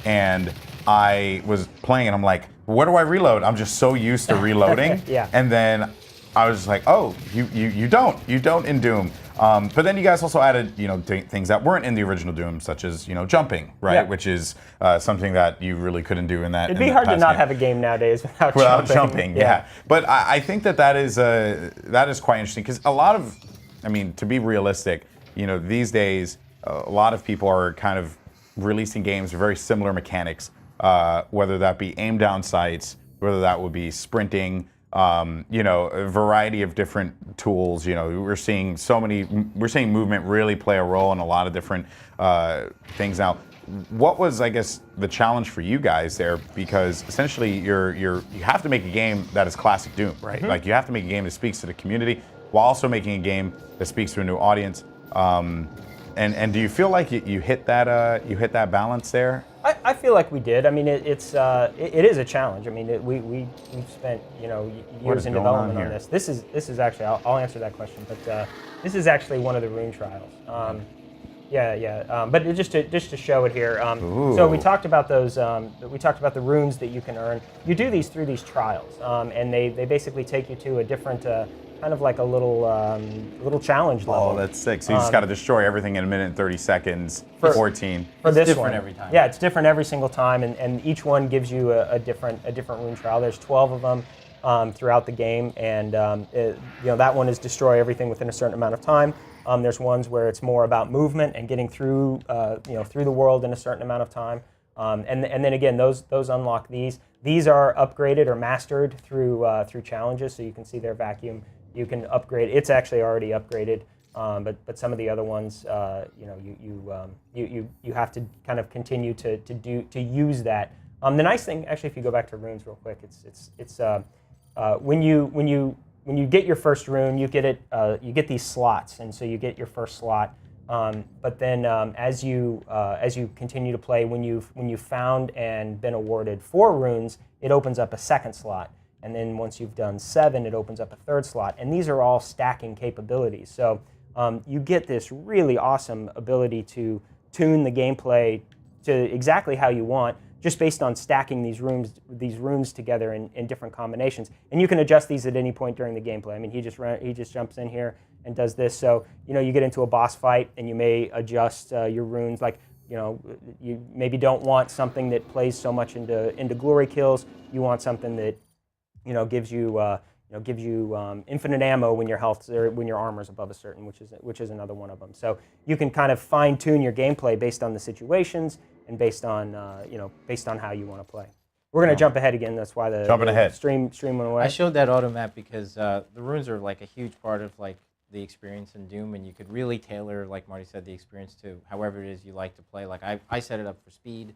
And I was playing and I'm like, where do I reload? I'm just so used to reloading. Yeah. And then I was just like, oh, you don't in Doom. But then you guys also added, things that weren't in the original Doom, such as, jumping, right? Yeah. Which is something that you really couldn't do in that. It'd be hard to not have a game nowadays without jumping. Yeah. But I think that is quite interesting, because a lot of, to be realistic, these days, a lot of people are kind of releasing games with very similar mechanics, whether that be aim down sights, whether that would be sprinting, a variety of different tools. We're seeing movement really play a role in a lot of different things now. What was, I guess, the challenge for you guys there? Because essentially, you have to make a game that is classic Doom, right? Mm-hmm. Like you have to make a game that speaks to the community while also making a game that speaks to a new audience. And do you feel like you hit that balance there? I feel like we did. I mean, it is a challenge. I mean, we've spent years in development on this. This is actually I'll answer that question, but this is actually one of the rune trials. But just to show it here. So we talked about those. We talked about the runes that you can earn. You do these through these trials, and they basically take you to a different. Kind of like a little challenge level. Oh, that's sick. So you just got to destroy everything in a minute and 30 seconds, 14. For this different one. every time. Yeah, it's different every single time, and each one gives you a different rune trial. There's 12 of them throughout the game, and that one is destroy everything within a certain amount of time. There's ones where it's more about movement and getting through through the world in a certain amount of time. And then again, those unlock these. These are upgraded or mastered through challenges, so you can see their vacuum. You can upgrade. It's actually already upgraded, but some of the other ones, you have to kind of continue to use that. The nice thing, actually, if you go back to runes real quick, it's when you get your first rune, you get these slots, and so you get your first slot. But then as you continue to play, when you've found and been awarded 4 runes, it opens up a second slot. And then once you've done 7, it opens up a third slot. And these are all stacking capabilities. So you get this really awesome ability to tune the gameplay to exactly how you want, just based on stacking these runes together in different combinations. And you can adjust these at any point during the gameplay. I mean, he just jumps in here and does this. So you get into a boss fight, and you may adjust your runes. Like you maybe don't want something that plays so much into glory kills. You want something that gives you infinite ammo when your health or when your armor is above a certain, which is another one of them. So you can kind of fine tune your gameplay based on the situations and based on how you want to play. We're going to jump ahead again. That's why the stream went away. I showed that auto map because the runes are like a huge part of like the experience in Doom, and you could really tailor, like Marty said, the experience to however it is you like to play. Like I set it up for speed.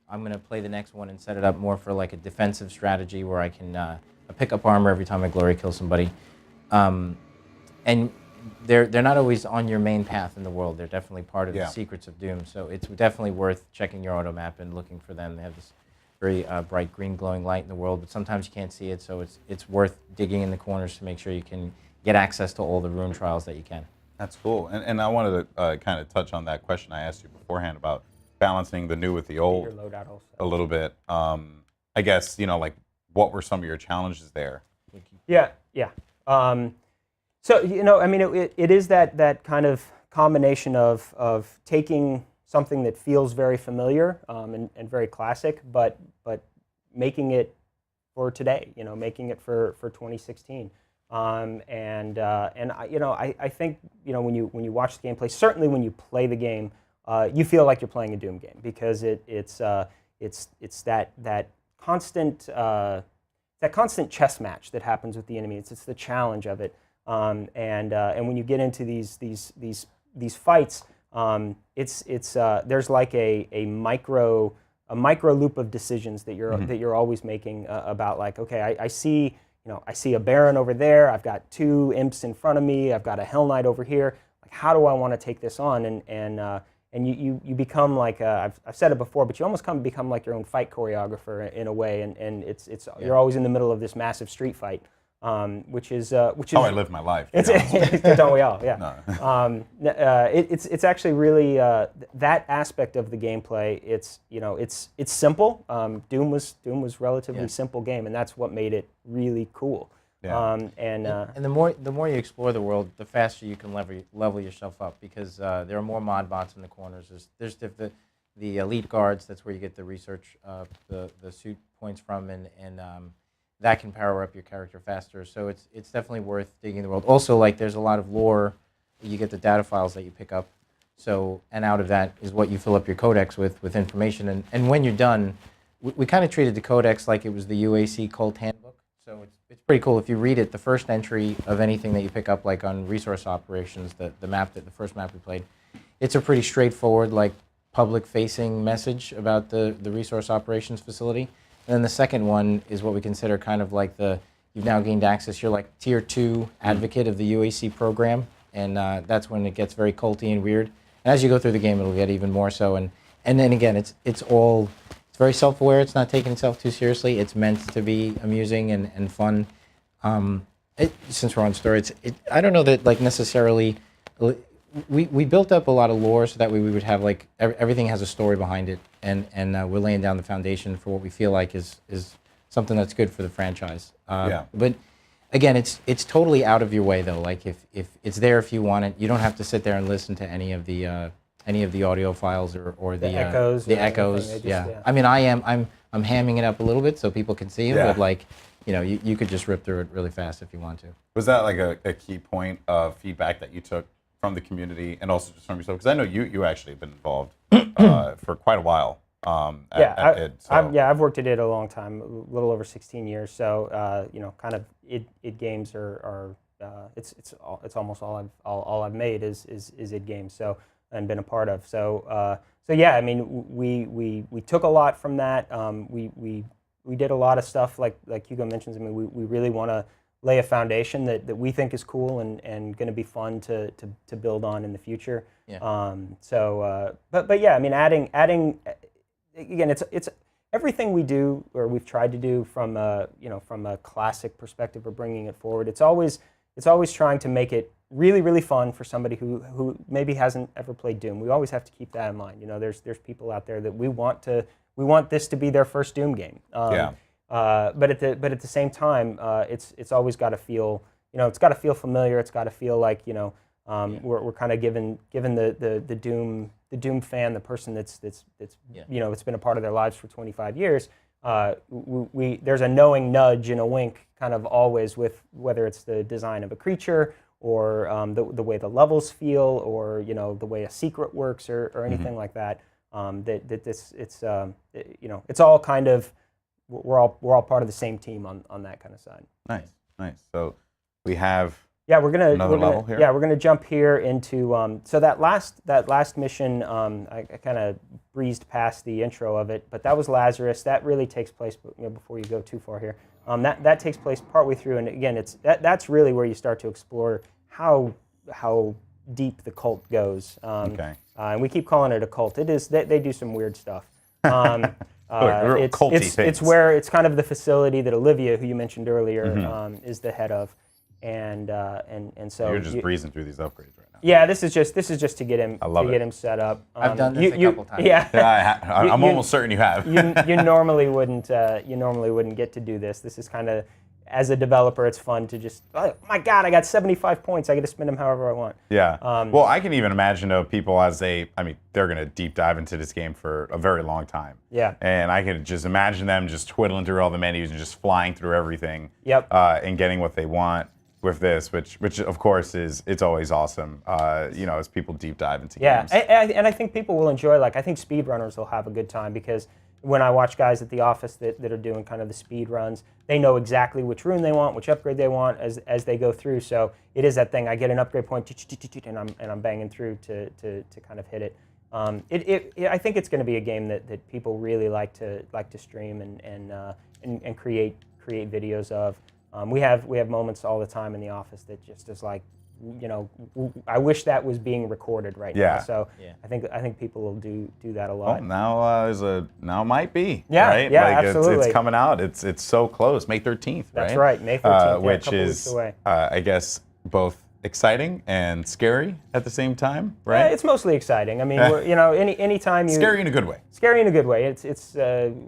I'm going to play the next one and set it up more for like a defensive strategy where I can pick up armor every time I glory kill somebody. And they're not always on your main path in the world. They're definitely part of the secrets of Doom. So it's definitely worth checking your auto map and looking for them. They have this very bright green glowing light in the world, but sometimes you can't see it. So it's worth digging in the corners to make sure you can get access to all the rune trials that you can. That's cool. And I wanted to kind of touch on that question I asked you beforehand about balancing the new with the old a little bit. I guess, like, what were some of your challenges there? Yeah. So, I mean, it is that kind of combination of taking something that feels very familiar and very classic, but making it for today, making it for 2016. I think, when you watch the gameplay, certainly when you play the game, you feel like you're playing a Doom game because it's that constant chess match that happens with the enemy. It's the challenge of it, and when you get into these fights, there's like a micro loop of decisions that you're always making about, like, okay, I see a Baron over there. I've got 2 imps in front of me. I've got a Hell Knight over here. Like, how do I want to take this on? And you become like I've said it before, but you almost become like your own fight choreographer in a way, and you're always in the middle of this massive street fight, which is how I live my life. Don't we all? Yeah. No. It's actually really that aspect of the gameplay. It's simple. Doom was relatively simple game, and that's what made it really cool. Yeah. And the more you explore the world, the faster you can level yourself up, because there are more mod bots in the corners. There's the elite guards. That's where you get the research, the suit points from, and that can power up your character faster. So it's definitely worth digging the world. Also, like, there's a lot of lore. You get the data files that you pick up So, and out of that is what you fill up your codex with information. And when you're done, we kind of treated the codex like it was the UAC Cult Handbook. So it's pretty cool. If you read it, the first entry of anything that you pick up, like on resource operations, the first map we played, it's a pretty straightforward, like, public-facing message about the resource operations facility. And then the second one is what we consider kind of like you've now gained access. You're like tier 2 advocate of the UAC program, and that's when it gets very culty and weird. And as you go through the game, it'll get even more so. And then again, it's very self-aware. It's not taking itself too seriously. It's meant to be amusing and fun. Since we're on story, I don't know that, like, necessarily. We built up a lot of lore so that way we would have, like, everything has a story behind it, and we're laying down the foundation for what we feel like is something that's good for the franchise. But again, it's totally out of your way, though. Like, if it's there if you want it, you don't have to sit there and listen to any of the audio files or the echoes. The echoes. I mean, I'm hamming it up a little bit so people can see it, but, like, you could just rip through it really fast if you want to. Was that like a key point of feedback that you took from the community and also just from yourself? Because I know you actually have been involved for quite a while. I've worked at it a long time, a little over 16 years. So kind of id games are it's almost all I've made is id games. So and been a part of. So yeah, I mean we took a lot from that. We did a lot of stuff like Hugo mentions. I mean we really want to lay a foundation that we think is cool and going to be fun to build on in the future. Yeah. But yeah, I mean, adding again, it's everything we do or we've tried to do from a classic perspective or bringing it forward. It's always trying to make it really fun for somebody who maybe hasn't ever played Doom. We always have to keep that in mind. There's people out there that we want this to be their first Doom game. But at the same time, it's always got to feel, it's got to feel familiar. It's got to feel like, we're kind of giving the Doom fan, the person that's it's been a part of their lives for 25 years. There's a knowing nudge and a wink kind of always with whether it's the design of a creature or the way the levels feel or the way a secret works or anything like that. It's all kind of. We're all part of the same team on that kind of side. Nice. So we have we're gonna level here. Yeah, we're gonna jump here into so that last mission. I kind of breezed past the intro of it, but that was Lazarus. That really takes place before you go too far here. That takes place partway through, and again, that's really where you start to explore how deep the cult goes. And we keep calling it a cult. It is. They do some weird stuff. It's where it's kind of the facility that Olivia, who you mentioned earlier, is the head of, and so you're just breezing through these upgrades right now. Yeah, this is just to get him set up. I've done this a couple times. Yeah, I'm almost certain you have. you normally wouldn't get to do this. This is kind of, as a developer, it's fun to just, oh my God, I got 75 points. I get to spend them however I want. Yeah. Well, I can even imagine though people they're going to deep dive into this game for a very long time. Yeah. And I can just imagine them just twiddling through all the menus and just flying through everything. Yep. And getting what they want with this, which of course it's always awesome. As people deep dive into games. Yeah, and I think people will enjoy. I think speedrunners will have a good time because when I watch guys at the office that are doing kind of the speed runs, they know exactly which rune they want, which upgrade they want as they go through. So it is that thing. I get an upgrade point, and I'm banging through to kind of hit it. I think it's going to be a game that people really like to stream and create videos of. We have moments all the time in the office that just is like, I wish that was being recorded right now. So I think people will do that a lot. Well, now might be. Yeah, right? Yeah, absolutely. It's coming out. It's so close. May 13th, right? That's right, May 13th. Which is, I guess, both exciting and scary at the same time, right? Yeah, it's mostly exciting. I mean, anytime you scary in a good way. Scary in a good way. It's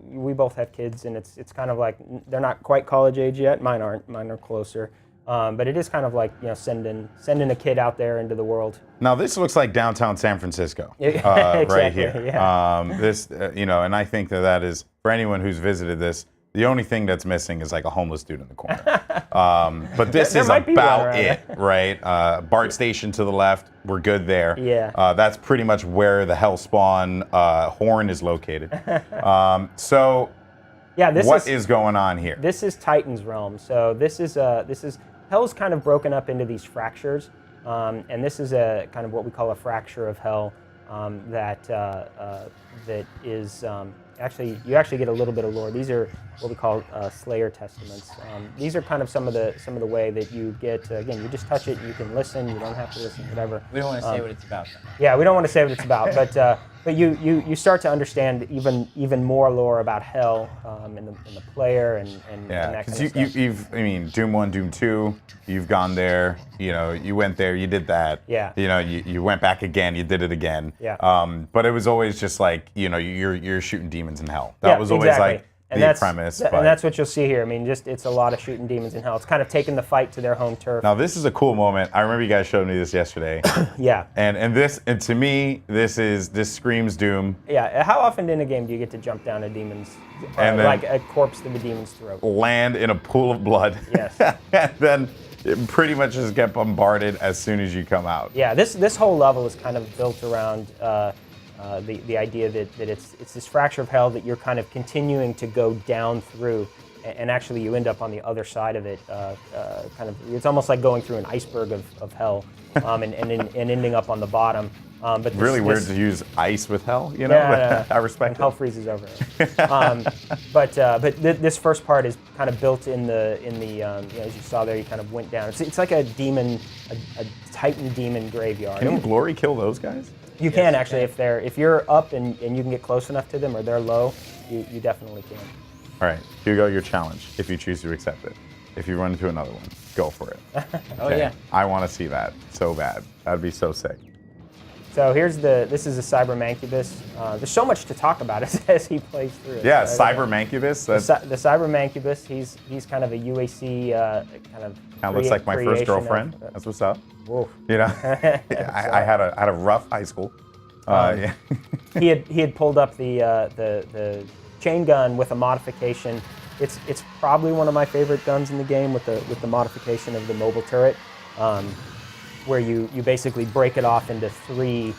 we both have kids, and it's kind of like they're not quite college age yet. Mine aren't. Mine are closer. But it is kind of like sending a kid out there into the world. Now this looks like downtown San Francisco, exactly, right here. Yeah. And I think that is for anyone who's visited this. The only thing that's missing is like a homeless dude in the corner. But this There is might be one about around it, right? BART station to the left, we're good there. Yeah. That's pretty much where the Hellspawn horn is located. So Yeah, what is going on here? This is Titan's realm. So this is Hell's kind of broken up into these fractures, and this is a kind of what we call a fracture of Hell that is actually you actually get a little bit of lore. These are what we call Slayer testaments. These are kind of some of the way that you get. Again, you just touch it, you can listen. You don't have to listen, whatever. We don't want to say what it's about, though. Yeah, we don't want to say what it's about, but you start to understand even more lore about Hell in the player and Yeah, that because kind of stuff. you've, I mean, Doom 1, Doom 2, you've gone there, you know, you went there, you did that. Yeah. You know, you went back again, you did it again. Yeah. But it was always just like, you know, you're shooting demons in hell. That Yeah, was always exactly. like And the that's, premise. and But that's what you'll see here. I mean, just it's a lot of shooting demons in Hell. It's kind of taking the fight to their home turf. now this is a cool moment. I remember you guys showed me this yesterday. Yeah. And to me, this screams Doom. Yeah. How often in a game do you get to jump down a demon's, And then- like a corpse to the demon's throat? Land in a pool of blood. Yes. And then it pretty much just get bombarded as soon as you come out. Yeah. This whole level is kind of built around the idea that it's this fracture of Hell that you're kind of continuing to go down through, and actually you end up on the other side of it. Kind of, it's almost like going through an iceberg of Hell, and ending up on the bottom. But this, Really weird this, to use ice with hell, you know? Yeah, I respect and Hell it. freezes over it. But this first part is kind of built in the you know, as you saw there, you kind of went down. It's like a demon, a Titan demon graveyard. Can Glory kill those guys? You can actually, if you're up and you can get close enough to them, or they're low, you definitely can. All right, Hugo, your challenge, if you choose to accept it. If you run into another one, go for it. Oh, yeah. I want to see that so bad. That'd be so sick. So this is a Cyber Mancubus. There's so much to talk about as he plays through it. Yeah, So, Cyber Mancubus. That the Cyber Mancubus, he's kind of a UAC kind of. kind of looks like my first creation of- girlfriend. That's what's up. Whoa. You know, I had a rough high school. Yeah. he had pulled up the chain gun with a modification. It's probably one of my favorite guns in the game with the modification of the mobile turret, where you basically break it off into three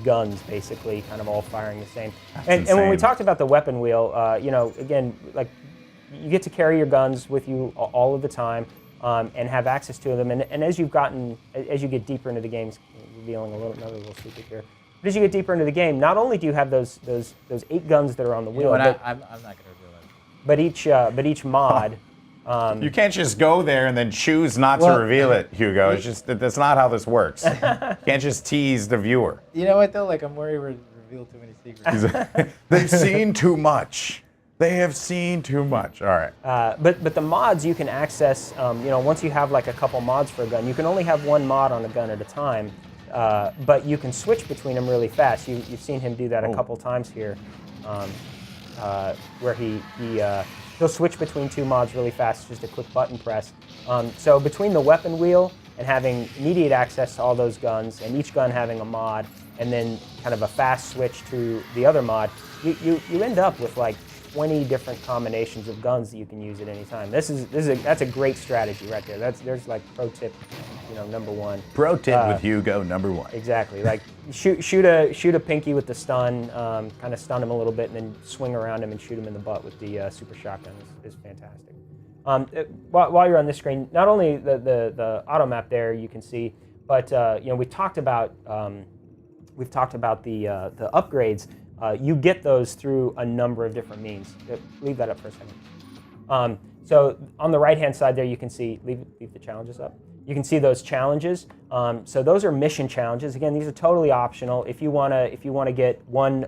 guns basically, kind of all firing the same. And when we insane. talked about the weapon wheel, you know, again, like you get to carry your guns with you all of the time. And have access to them, and as you get deeper into the games, revealing another little secret here. But as you get deeper into the game, not only do you have those 8 guns that are on the wheel, But but, I'm not going to reveal that. but each mod, You can't just go there and then choose not to Well- reveal it, Hugo. It's just that's not how this works. You can't just tease the viewer. You know what, though? Like, I'm worried we reveal too many secrets. They've seen too much. They have seen too much. All right. but the mods you can access. You know, once you have like a couple mods for a gun, you can only have one mod on a gun at a time. But you can switch between them really fast. You've seen him do that a couple times here, where he'll switch between 2 mods really fast, just a quick button press. So between the weapon wheel and having immediate access to all those guns, and each gun having a mod, and then kind of a fast switch to the other mod, you end up with like 20 different combinations of guns that you can use at any time. That's a great strategy right there. There's like pro tip, you know, number 1. Pro tip with Hugo, number 1. Exactly. Like shoot a pinky with the stun, kind of stun him a little bit, and then swing around him and shoot him in the butt with the super shotgun is fantastic. While you're on this screen, not only the auto map there you can see, but you know, we've talked about the upgrades. You get those through a number of different means. Leave that up for a second. So on the right-hand side there, you can see, leave the challenges up. You can see those challenges. So those are mission challenges. Again, these are totally optional. If you wanna get one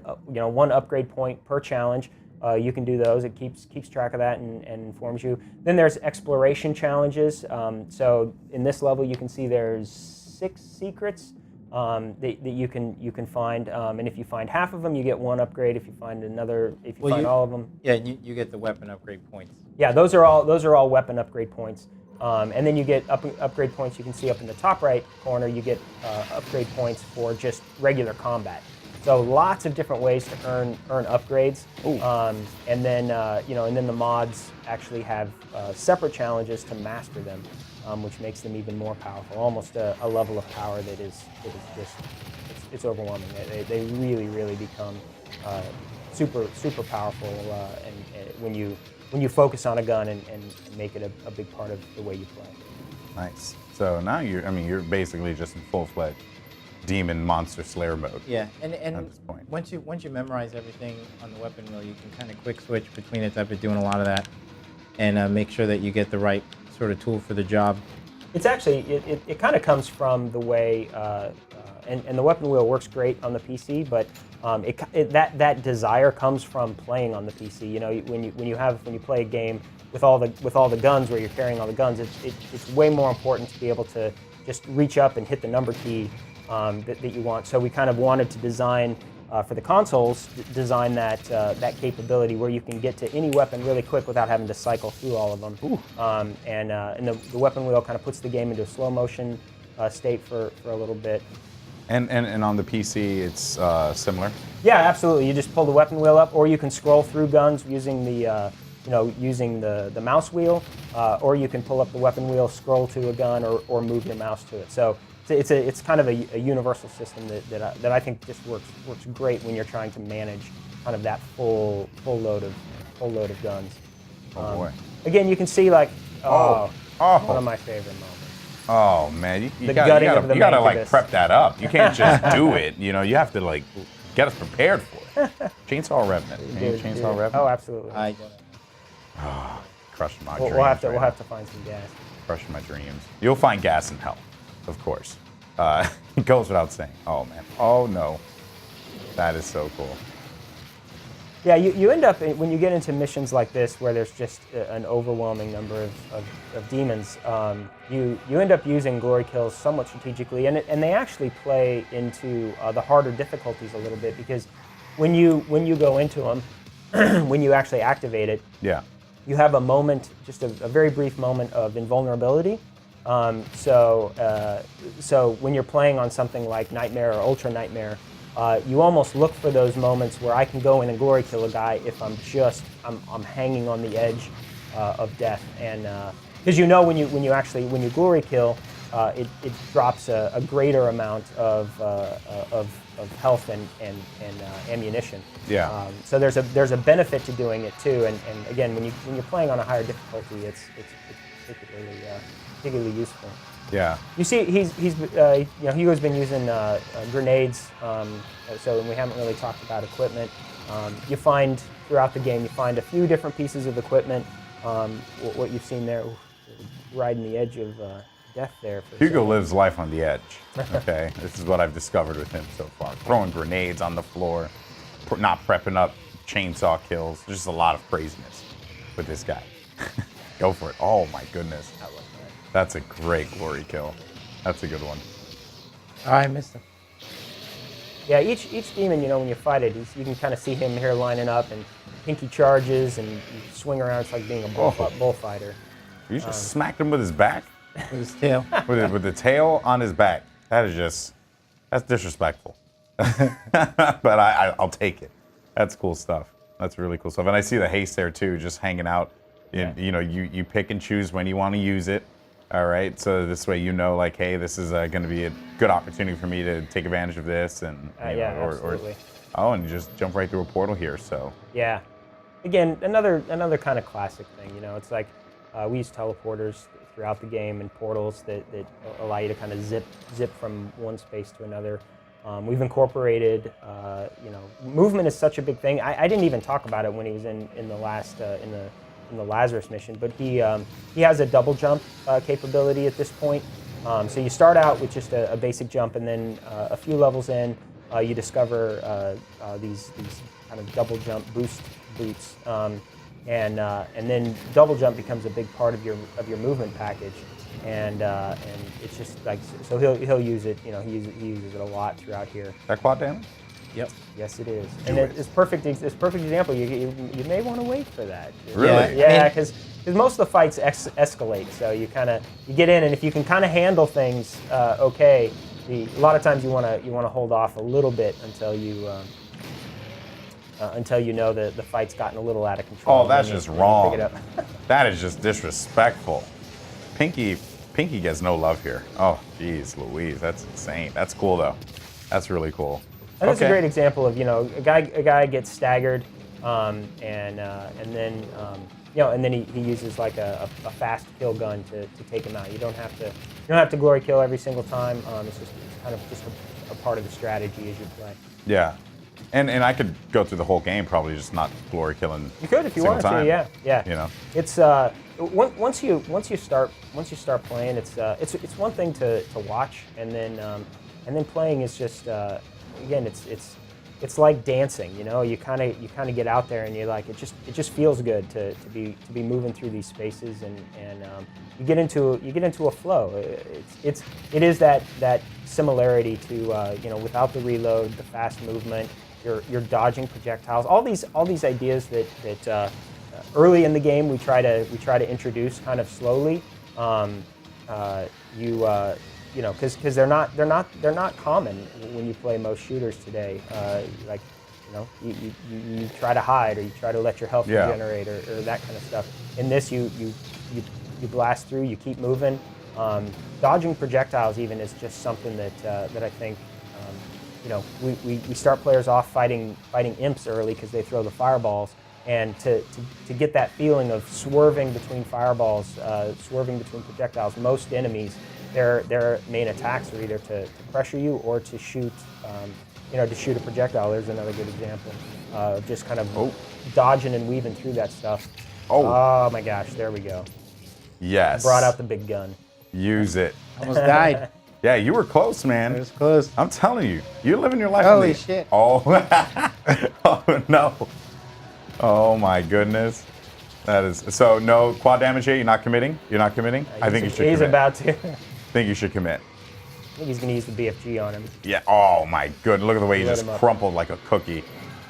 upgrade point per challenge, you can do those. It keeps track of that and informs you. Then there's exploration challenges. So in this level, you can see there's 6 secrets. That you can find, and if you find half of them, you get 1 upgrade. If you find find all of them, Yeah, you get the weapon upgrade points. yeah, those are all weapon upgrade points. And then you get upgrade points. You can see up in the top right corner, you get upgrade points for just regular combat. So lots of different ways to earn upgrades. And then and then the mods actually have separate challenges to master them, which makes them even more powerful. Almost a level of power that is just it's overwhelming. They really become super powerful, and when you focus on a gun and make it a big part of the way you play. Nice. So now you're basically just in full-fledged demon monster slayer mode. Yeah, and at this point. once you memorize everything on the weapon wheel, you can kind of quick switch between it. I've been doing a lot of that, and make sure that you get the right sort of tool for the job. It's actually it kind of comes from the way and the weapon wheel works great on the PC, but that desire comes from playing on the PC. You know, when you play a game with all the guns where you're carrying all the guns, it's way more important to be able to just reach up and hit the number key that you want. So we kind of wanted to design for the consoles, design that capability where you can get to any weapon really quick without having to cycle through all of them. And the weapon wheel kind of puts the game into a slow motion state for a little bit. And on the PC, it's similar. Yeah, absolutely. You just pull the weapon wheel up, or you can scroll through guns using the the mouse wheel, or you can pull up the weapon wheel, scroll to a gun, or move your mouse to it. So it's kind of a universal system that I think just works great when you're trying to manage kind of that full load of guns. Oh boy! Again, you can see like one Oh. of my favorite moments. Oh man, you The gutting of the gotta like Mancubus. prep that up. You can't just do it. You know, you have to like get us prepared for it. Chainsaw Revenant. Chainsaw Revenant. Oh, absolutely. I get it. Crushing my We'll dreams. have to right we'll now. have to find some gas. Crushing my dreams. You'll find gas in hell, of course. It goes without saying. Oh man. Oh no. That is so cool. Yeah, you end up, when you get into missions like this where there's just an overwhelming number of demons, you end up using glory kills somewhat strategically, and they actually play into the harder difficulties a little bit, because when you go into them, when you actually activate it, Yeah. you have a moment, just a very brief moment of invulnerability. So when you're playing on something like Nightmare or Ultra Nightmare, you almost look for those moments where I can go in and glory kill a guy if I'm hanging on the edge of death, and because when you glory kill, it drops a greater amount of health and ammunition. Yeah. So there's a benefit to doing it too, and again when you're playing on a higher difficulty, it's particularly useful. Yeah. You see, Hugo's been using grenades. So we haven't really talked about equipment. You find throughout the game, you find a few different pieces of equipment. What you've seen there, riding the edge of death there. For Hugo lives life on the edge. Okay, this is what I've discovered with him so far. Throwing grenades on the floor, not prepping up chainsaw kills. There's just a lot of craziness with this guy. Go for it. Oh my goodness. I love that. That's a great glory kill. That's a good one. Oh, I missed him. Yeah, each demon, when you fight it, you can kind of see him here lining up, and pinky charges, and you swing around. It's like being a bullfighter. You just smacked him with his back? With his tail. with the tail on his back. That's disrespectful. But I'll take it. That's cool stuff. That's really cool stuff. And I see the haste there too, just hanging out. You pick and choose when you want to use it. All right, so this way like, hey, this is going to be a good opportunity for me to take advantage of this, and absolutely. And you just jump right through a portal here. So Yeah, again, another kind of classic thing. It's like we use teleporters throughout the game and portals that allow you to kind of zip from one space to another. We've incorporated, movement is such a big thing. I didn't even talk about it when he was in the last in the Lazarus mission, but he has a double jump capability at this point. So you start out with just a basic jump, and then a few levels in, you discover these kind of double jump boost boots, and then double jump becomes a big part of your movement package, and it's just like, so he'll use it. He uses it a lot throughout here. that quad damage? Yep. Yes, it is, and it's perfect. It's a perfect example. You may want to wait for that. Really? Yeah, because most of the fights escalate. So you get in, and if you can kind of handle things okay, a lot of times you want to hold off a little bit until you know the fight's gotten a little out of control. Oh, that's just wrong. Pick it up. That is just disrespectful. Pinky gets no love here. Oh, geez, Louise, that's insane. That's cool though. That's really cool. And that's a great example of, a guy gets staggered, and then he uses like a fast kill gun to take him out. You don't have to glory kill every single time. It's kind of just a part of the strategy as you play. Yeah, and I could go through the whole game probably just not glory killing. You could if you wanted to. Yeah. It's once you start playing, it's one thing to watch, and then playing is just again it's like dancing. You kind of get out there and you're like it just feels good to be moving through these spaces, and you get into a flow. It is that similarity to without the reload, the fast movement, you're dodging projectiles, all these ideas that early in the game we try to introduce kind of slowly. Because they're not common when you play most shooters today. You try to hide, or you try to let your health regenerate, or that kind of stuff. In this, you blast through, you keep moving. Dodging projectiles even is just something that I think we start players off fighting imps early because they throw the fireballs, and to get that feeling of swerving between fireballs, swerving between projectiles. Most enemies, their main attacks are either to pressure you or to shoot, to shoot a projectile. There's another good example. Just kind of dodging and weaving through that stuff. Oh my gosh, there we go. Yes. Brought out the big gun. Use it. Almost died. Yeah, you were close, man. It was close. I'm telling you, you're living your life. Holy shit. Oh, oh no. Oh my goodness. That is so. No quad damage here. You're not committing. I think you should. He's commit. about to. I think you should commit. I think he's going to use the BFG on him. Yeah. Oh my goodness. Look at the way he Let just him up. crumpled like a cookie.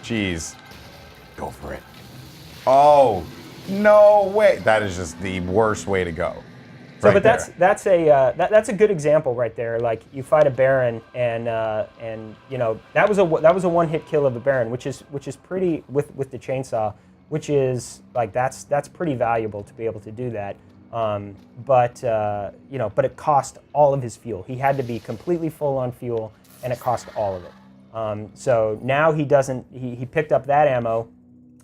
Jeez. Go for it. Oh no way. That is just the worst way to go. So, Right but there. that's a good example right there. Like you fight a Baron, and that was a one-hit kill of a Baron, which is pretty with the chainsaw, which is like that's pretty valuable to be able to do that. But it cost all of his fuel. He had to be completely full on fuel, and it cost all of it. So now he doesn't. He picked up that ammo,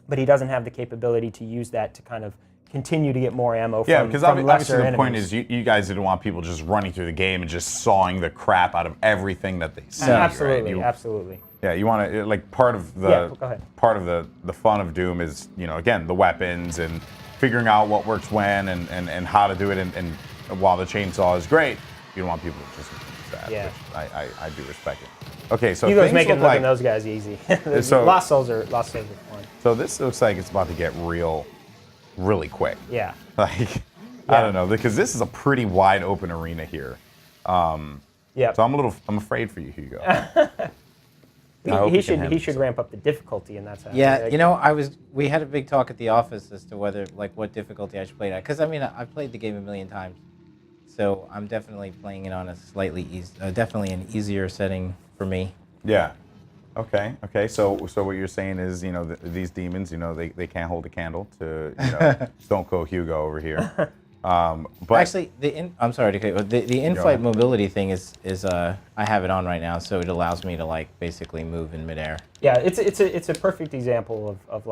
but he doesn't have the capability to use that to kind of continue to get more ammo from, because from lesser obviously the enemies. point is you guys didn't want people just running through the game and just sawing the crap out of everything that they see. Absolutely, right? absolutely. Yeah, you want to like part of the go ahead. part of the fun of Doom is again the weapons and figuring out what works when and how to do it, and while the chainsaw is great, you don't want people to just use that. Yeah. Which I do respect it. Okay, so Hugo's things making look like those guys easy. So- Lost Souls are fun. so this looks like it's about to get really quick. Yeah. Like I don't know, because this is a pretty wide open arena here. Yeah. So I'm afraid for you, Hugo. He should ramp up the difficulty, and that's how. Yeah, we had a big talk at the office as to what difficulty I should play it at. Because I've played the game a million times, so I'm definitely playing it on a definitely an easier setting for me. Yeah. Okay. So what you're saying is, these demons, they can't hold a candle to, Stone Cold Hugo over here. But Actually, I'm sorry to cut you, but the in-flight mobility thing is I have it on right now, so it allows me to basically move in midair. Yeah, it's a perfect example of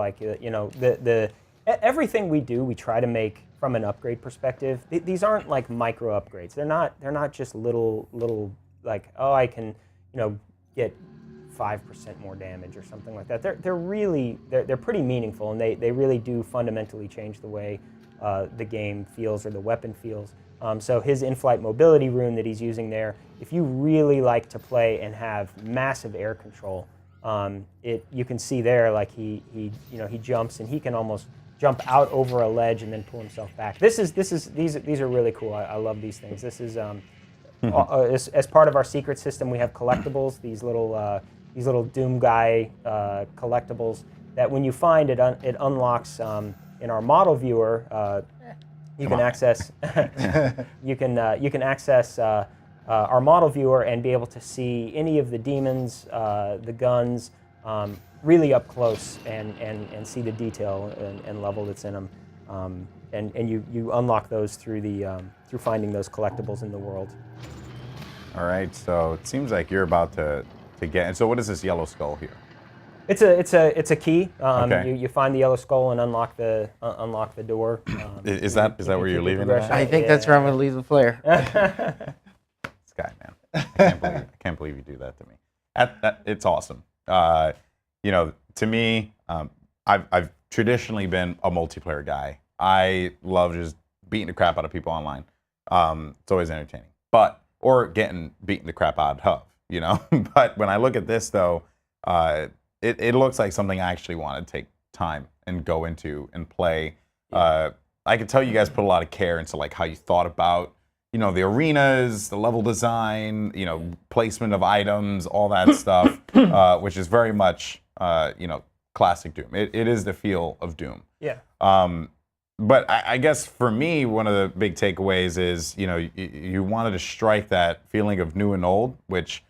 everything we do, we try to make from an upgrade perspective. These aren't like micro upgrades. They're not just little like, oh, I can get 5% more damage or something like that. They're pretty meaningful, and they really do fundamentally change the way the game feels or the weapon feels. So his in-flight mobility rune that he's using there, if you really like to play and have massive air control, you can see there like he jumps, and he can almost jump out over a ledge and then pull himself back. These are really cool. I love these things. This is as part of our secret system, we have collectibles. These little Doom guy collectibles that when you find it, it unlocks in our model viewer. You can access our model viewer and be able to see any of the demons, the guns, really up close and see the detail and level that's in them. And you unlock those through through finding those collectibles in the world. All right, so it seems like you're about to get. And so, what is this yellow skull here? It's a key. Okay. You find the yellow skull and unlock the door. Is that where you're leaving progression. that? I think that's where I'm going to leave the player. This guy, man, I can't believe you do that to me. It's awesome. You know, to me, I've traditionally been a multiplayer guy. I love just beating the crap out of people online. It's always entertaining, or getting beaten the crap out of, you know. But when I look at this, though, it looks like something I actually want to take time and go into and play. I can tell you guys put a lot of care into like how you thought about, you know, the arenas, the level design, you know, placement of items, all that stuff, which is very much, you know, classic Doom. It is the feel of Doom. Yeah. But I guess for me, one of the big takeaways is, you know, you wanted to strike that feeling of new and old, which